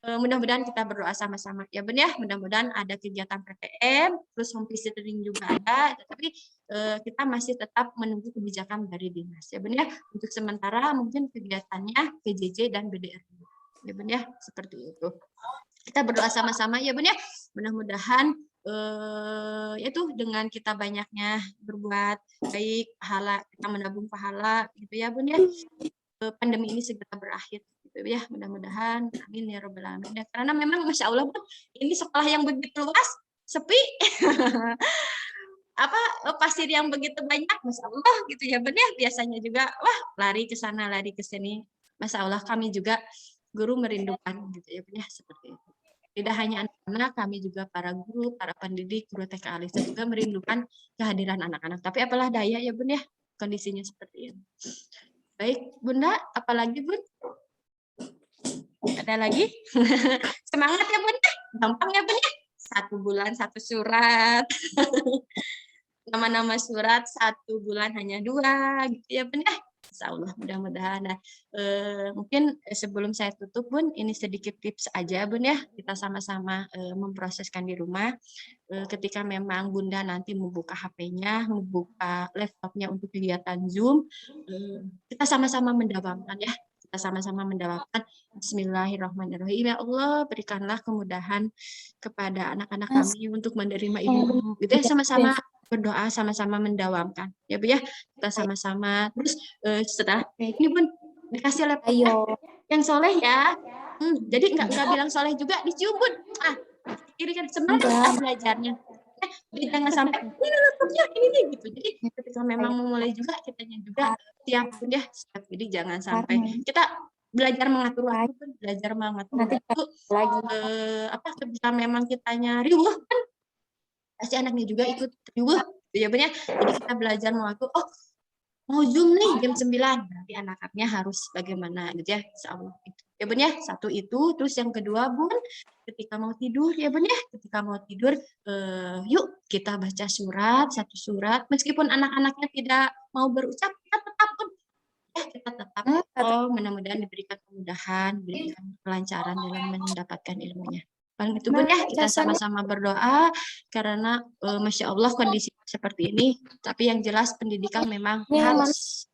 Mudah-mudahan kita berdoa sama-sama ya Bun ya, mudah-mudahan ada kegiatan PTM, terus home visiting juga ada, tetapi kita masih tetap menunggu kebijakan dari dinas ya Bun ya. Untuk sementara mungkin kegiatannya PJJ dan BDR ya Bun ya, seperti itu. Kita berdoa sama-sama ya Bun ya, mudah-mudahan itu dengan kita banyaknya berbuat baik, pahala, kita menabung pahala gitu ya Bun ya, pandemi ini segera berakhir gitu ya, mudah-mudahan, amin ya robbal alamin. Karena memang Masya Allah Bun, ini sekolah yang begitu luas, sepi, pasir yang begitu banyak, Masya Allah gitu ya Bun ya, biasanya juga wah lari ke sana, lari ke sini, Masya Allah kami juga guru merindukan gitu ya Bun ya, seperti itu. Tidak hanya anak-anak, kami juga para guru, para pendidik, guru TK Alisa juga merindukan kehadiran anak-anak. Tapi apalah daya ya Bun ya, kondisinya seperti ini. Baik Bunda, apalagi Bun? Ada lagi? Semangat ya Bun ya, gampang ya Bun ya. 1 bulan 1 surat. Nama-nama surat 1 bulan hanya 2 gitu ya Bun ya. Insya Allah mudah-mudahan. Nah, mungkin sebelum saya tutup Bun, ini sedikit tips aja Bun ya, kita sama-sama memproseskan di rumah. Ketika memang Bunda nanti membuka HP-nya, membuka laptopnya untuk kegiatan Zoom, kita sama-sama mendawamkan ya. Kita sama-sama mendawamkan Bismillahirrahmanirrahim. Ya Allah, berikanlah kemudahan kepada anak-anak kami untuk menerima ilmu. Gitu ya, sama-sama berdoa, sama-sama mendawamkan. Ya Bu ya, kita sama-sama. Terus setelah ini Bun, dikasih laptop yang soleh ya. Jadi nggak bilang soleh juga dicium Bun. Kiri kan semangat belajarnya. Jadi jangan sampai ini laptopnya ini nih gitu. Jadi ketika memang memulai juga kitanya juga siap ya. Siap. Jadi jangan sampai kita belajar mengatur waktu, belajar mengatur waktu. Ketika memang kitanya riuh kan pasti anaknya juga ikut riuh. Ya benar. Jadi kita belajar mengatur. Oh, mau Zoom nih jam 9. Berarti anak-anaknya harus bagaimana gitu ya. Insyaallah. Ya Bun ya, satu itu. Terus yang kedua Bun, ketika mau tidur ya Bun ya, ketika mau tidur yuk kita baca surat, satu surat. Meskipun anak-anaknya tidak mau berucap, kita tetap Bun. Kita tetap mudah-mudahan diberikan kemudahan, diberikan kelancaran dalam mendapatkan ilmunya. Paling itu Bun ya, kita sama-sama berdoa karena Masya Allah kondisi seperti ini, tapi yang jelas pendidikan memang harus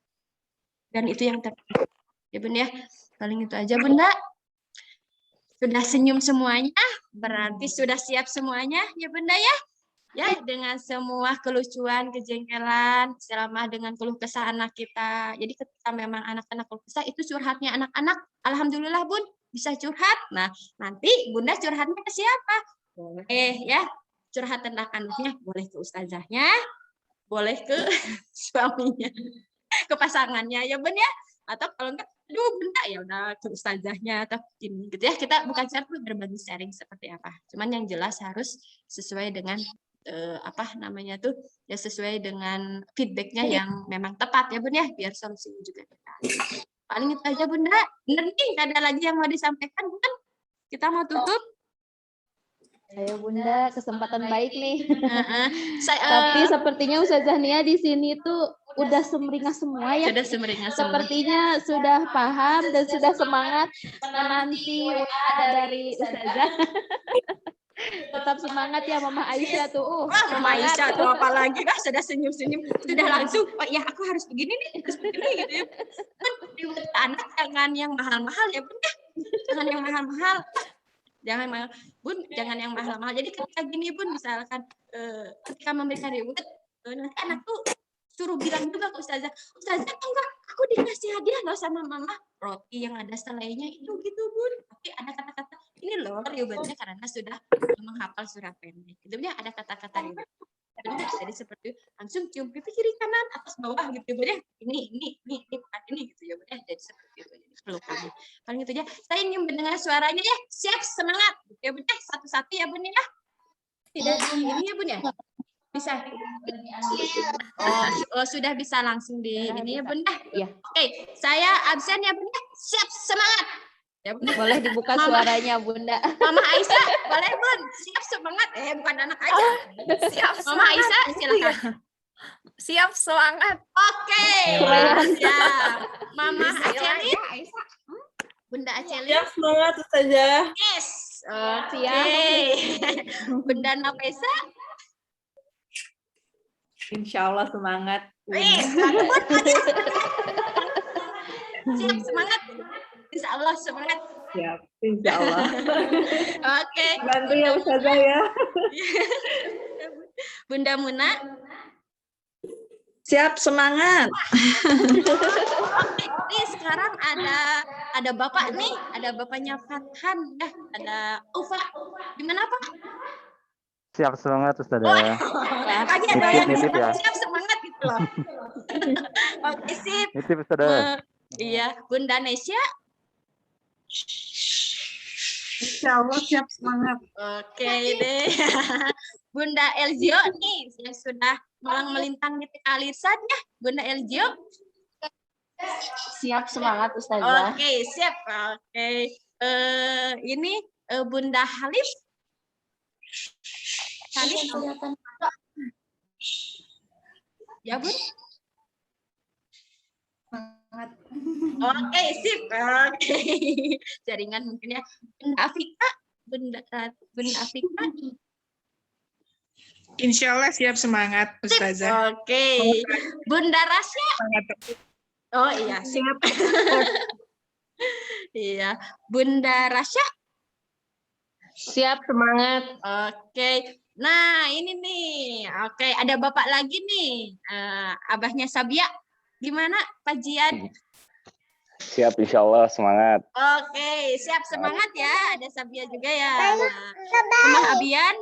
dan itu yang terpenting. Ya Bun ya, paling itu aja Bunda. Sudah senyum semuanya, berarti sudah siap semuanya ya Bunda ya. Ya, dengan semua kelucuan, kejengkelan, selama dengan keluh kesah anak kita. Jadi ketika memang anak-anak keluh kesah, itu curhatnya anak-anak. Alhamdulillah Bun, bisa curhat. Nah, nanti Bunda curhatnya ke siapa? Boleh ya, curhat tentang anaknya, boleh ke ustazahnya, boleh ke suaminya, ke pasangannya ya Bun ya. Atau kalau enggak, aduh Bunda ya udah ke ustazahnya atau ini gitu ya. Kita bukan berbagi sharing seperti apa. Cuman yang jelas harus sesuai dengan ya sesuai dengan feedbacknya yang memang tepat ya Bun ya, biar solusinya juga kita. Paling itu aja Bunda. Bener nih, ada lagi yang mau disampaikan Bun? Kita mau tutup. Ayo Bunda, kesempatan baik nih. Tapi sepertinya Ustazah Nia di sini tuh udah sumringah semua ya. Sudah sumringah semua. Sepertinya sudah paham dan sudah semangat menanti ada dari Ustazah. Tetap semangat ya Mama Aisyah tuh. Mama Aisyah tuh apalagi sudah senyum-senyum, sudah langsung, oh ya aku harus begini nih, harus begini gitu ya. Buat anak jangan yang mahal-mahal ya Bun ya. Jangan yang mahal-mahal. Bun, jangan yang mahal-mahal. Jadi ketika gini Bun, misalkan ketika memberikan reward, nanti anak tuh suruh bilang juga ke Ustazah, enggak, aku dikasih hadiah loh sama Mama, roti yang ada selainya itu gitu Bun. Tapi ada kata-kata, ini loh rewardnya karena sudah menghafal surat pendek. Itu ya ada kata-kata reward. Jadi seperti langsung cium pipi kiri kanan atas bawah gitu Bun ya. Ini bukan ini gitu ya Bun ya. Jadi seperti itu jadi pelukannya. Paling itu aja. Saya ingin mendengar suaranya ya. Siap, semangat. Ya Bun ya, satu-satu ya Bun ya. Tidak ini ya Bun ya. Bisa. Oh, sudah bisa langsung di ini ya Bun ya. Oke, saya absen ya Bun ya. Siap, semangat. Ya, boleh dibuka suaranya Bunda. Mama Aisyah, boleh Bun. Siap semangat. Bukan anak aja. Siap semangat. Mama Aisyah, silakan. Siap semangat. Oke. Ya. Mama Acelin. Bunda Acelin. Siap semangat Ustazah. Yes. Oke. Bunda Nafesa. Insya Allah semangat. Siap semangat. Insya Allah semangat. Siap, insya Allah. Oke. Bantu ya Ustazah ya. Bunda Muna. Siap semangat. Oke, nih sekarang ada Bapak nih, ada Bapaknya Fathan, ada Ufa. Gimana Pak? Siap semangat Ustazah. Nitip ya. Siap semangat gitu loh. Oke, sip. Nitip Ustazah. Iya, Bunda Nesya. Insya Allah siap semangat. Oke deh. Bunda Elzio nih yang sudah malang melintang di Alisan ya, Bunda Elzio. Siap semangat Ustazah. Oke, siap. Oke. Ini Bunda Halim. Halim. Ya, Bun. Oke, sip. Oke. Jaringan mungkin ya. Bunda Afika. Bunda Afika. Insya Allah siap semangat Ustazah. Oke. Bunda Rasya. Oh iya, siap. Iya. Bunda Rasya. Siap semangat. Oke. Nah, ini nih. Oke, ada Bapak lagi nih. Abahnya Sabia. Gimana Pak Jian? Siap, insya Allah semangat. Oke, siap semangat ya. Ada Sabia juga ya. Mama Abian.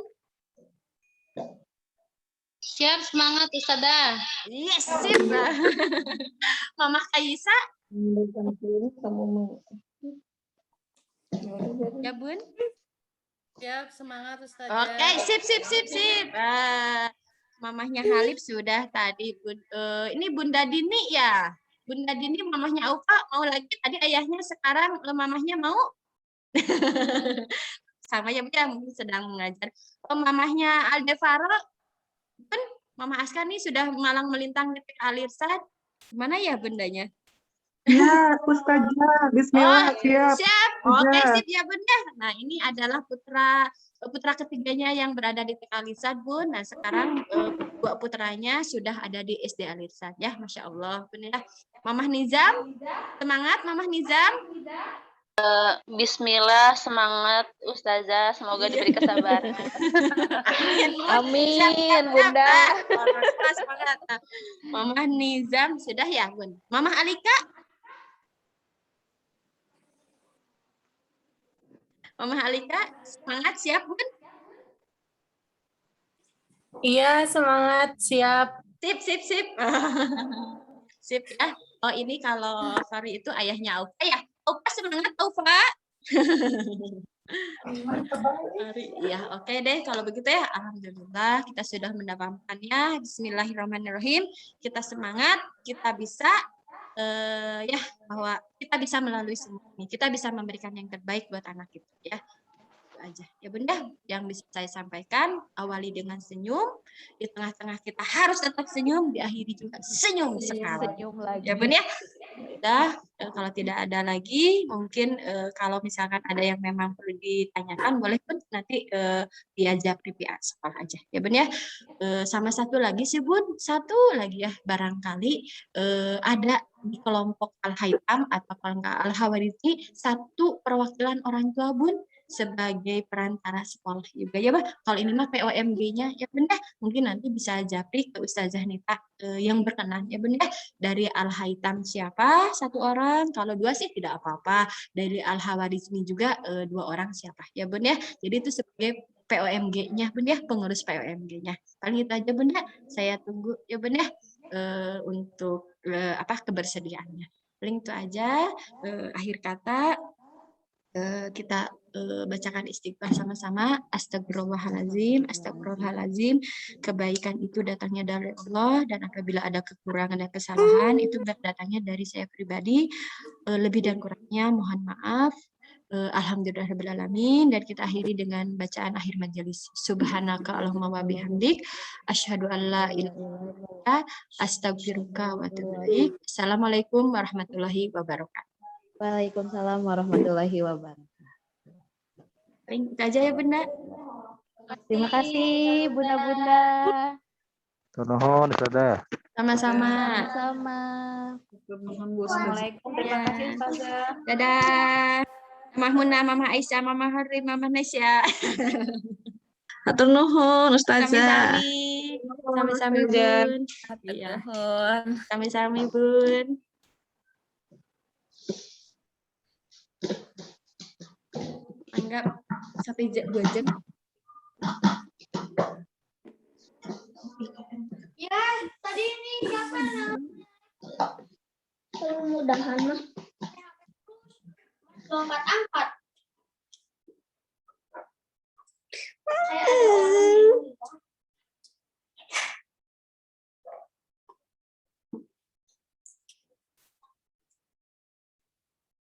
Siap semangat Ustazah. Yes, sip. Mama Kaisa. Ya, Bun. Siap semangat Ustazah. Oke, sip. Mamahnya Halif sudah tadi. Ini Bunda Dini ya. Bunda Dini mamahnya Auka mau lagi. Tadi ayahnya, sekarang mamahnya mau. Sama ya, mungkin sedang mengajar. Mamahnya Aldevaro. Kan Mama Aska nih sudah malang melintang di Alirsad. Gimana ya bundanya? Ya, Ustazah. Bismillah, siap. Siap. Oke, Sudah. sip ya Bunda. Nah, ini adalah putra ketiganya yang berada di TK Alirsad, Bun. Nah, sekarang dua putranya sudah ada di SD Alirsad ya, Masya Allah. Bun ya. Mamah Nizam, semangat Mamah Nizam. Bismillah, semangat Ustazah. Semoga diberi kesabaran. Amin, Bunda. Semangat. Mamah Nizam sudah ya, Bun. Mamah Alika. Mamah Alika, semangat, siap, Bun? Iya, semangat, siap. Sip. Sip ya. Oh, ini kalau Fari itu ayahnya Aufa ya. Aufa semangat, Aufa. Fari, ya oke deh. Kalau begitu ya, alhamdulillah kita sudah mendapatkannya. Bismillahirrahmanirrahim. Kita semangat, kita bisa ya bahwa kita bisa melalui semua ini. Kita bisa memberikan yang terbaik buat anak kita ya. Aja ya Bunda yang bisa saya sampaikan. Awali dengan senyum, di tengah-tengah kita harus tetap senyum, diakhiri juga senyum sekali. Senyum lagi. Ya Bun ya. Udah, kalau tidak ada lagi mungkin kalau misalkan ada yang memang perlu ditanyakan boleh pun nanti diajak di pihak sekolah aja ya Bun ya. Sama satu lagi sih Bun, satu lagi ya barangkali ada di kelompok Al-Haitam atau kelompok Al-Hawariti satu perwakilan orang tua Bun sebagai perantara sekolah juga ya Bah. Kalau ini mah POMG-nya ya Bunda, mungkin nanti bisa japri ke Ustazah Nita yang berkenan ya Bunda. Dari Al-Haitam siapa? Satu orang, kalau dua sih tidak apa-apa. Dari Al-Hawarizmi juga dua orang siapa ya Bunda. Jadi itu sebagai POMG-nya Bunda, pengurus POMG-nya. Paling itu aja Bunda, saya tunggu ya Bunda untuk kebersediaannya. Paling itu aja, akhir kata kita bacakan istighfar sama-sama. Astagfirullahalazim, astagfirullahalazim. Kebaikan itu datangnya dari Allah dan apabila ada kekurangan dan kesalahan itu datangnya dari saya pribadi. Lebih dan kurangnya mohon maaf. Alhamdulillahirrahmanirrahim. Dan kita akhiri dengan bacaan akhir majelis. Subhanaka Allahumma wa bihamdik. Asyhadu an la ilaha illa anta astaghfiruka wa atubu ilaik. Assalamualaikum warahmatullahi wabarakatuh. Waalaikumsalam warahmatullahi wabarakatuh. Itu aja ya Bunda. Terima kasih Bunda-bunda. Nuhun, Ustazah. Sama-sama. Sama. Assalamualaikum. Terima kasih, Ustazah. Dadah. Mama Muna, Mama Aisyah, Mama Hari, Mama Nesya. Hatur nuhun, Ustazah. Sami-sami Bun. Iya. Sami-sami Bun. Anggap sampai 2 jam. Ya, tadi ini siapa namanya? Mudah-mudahan mah. Lompat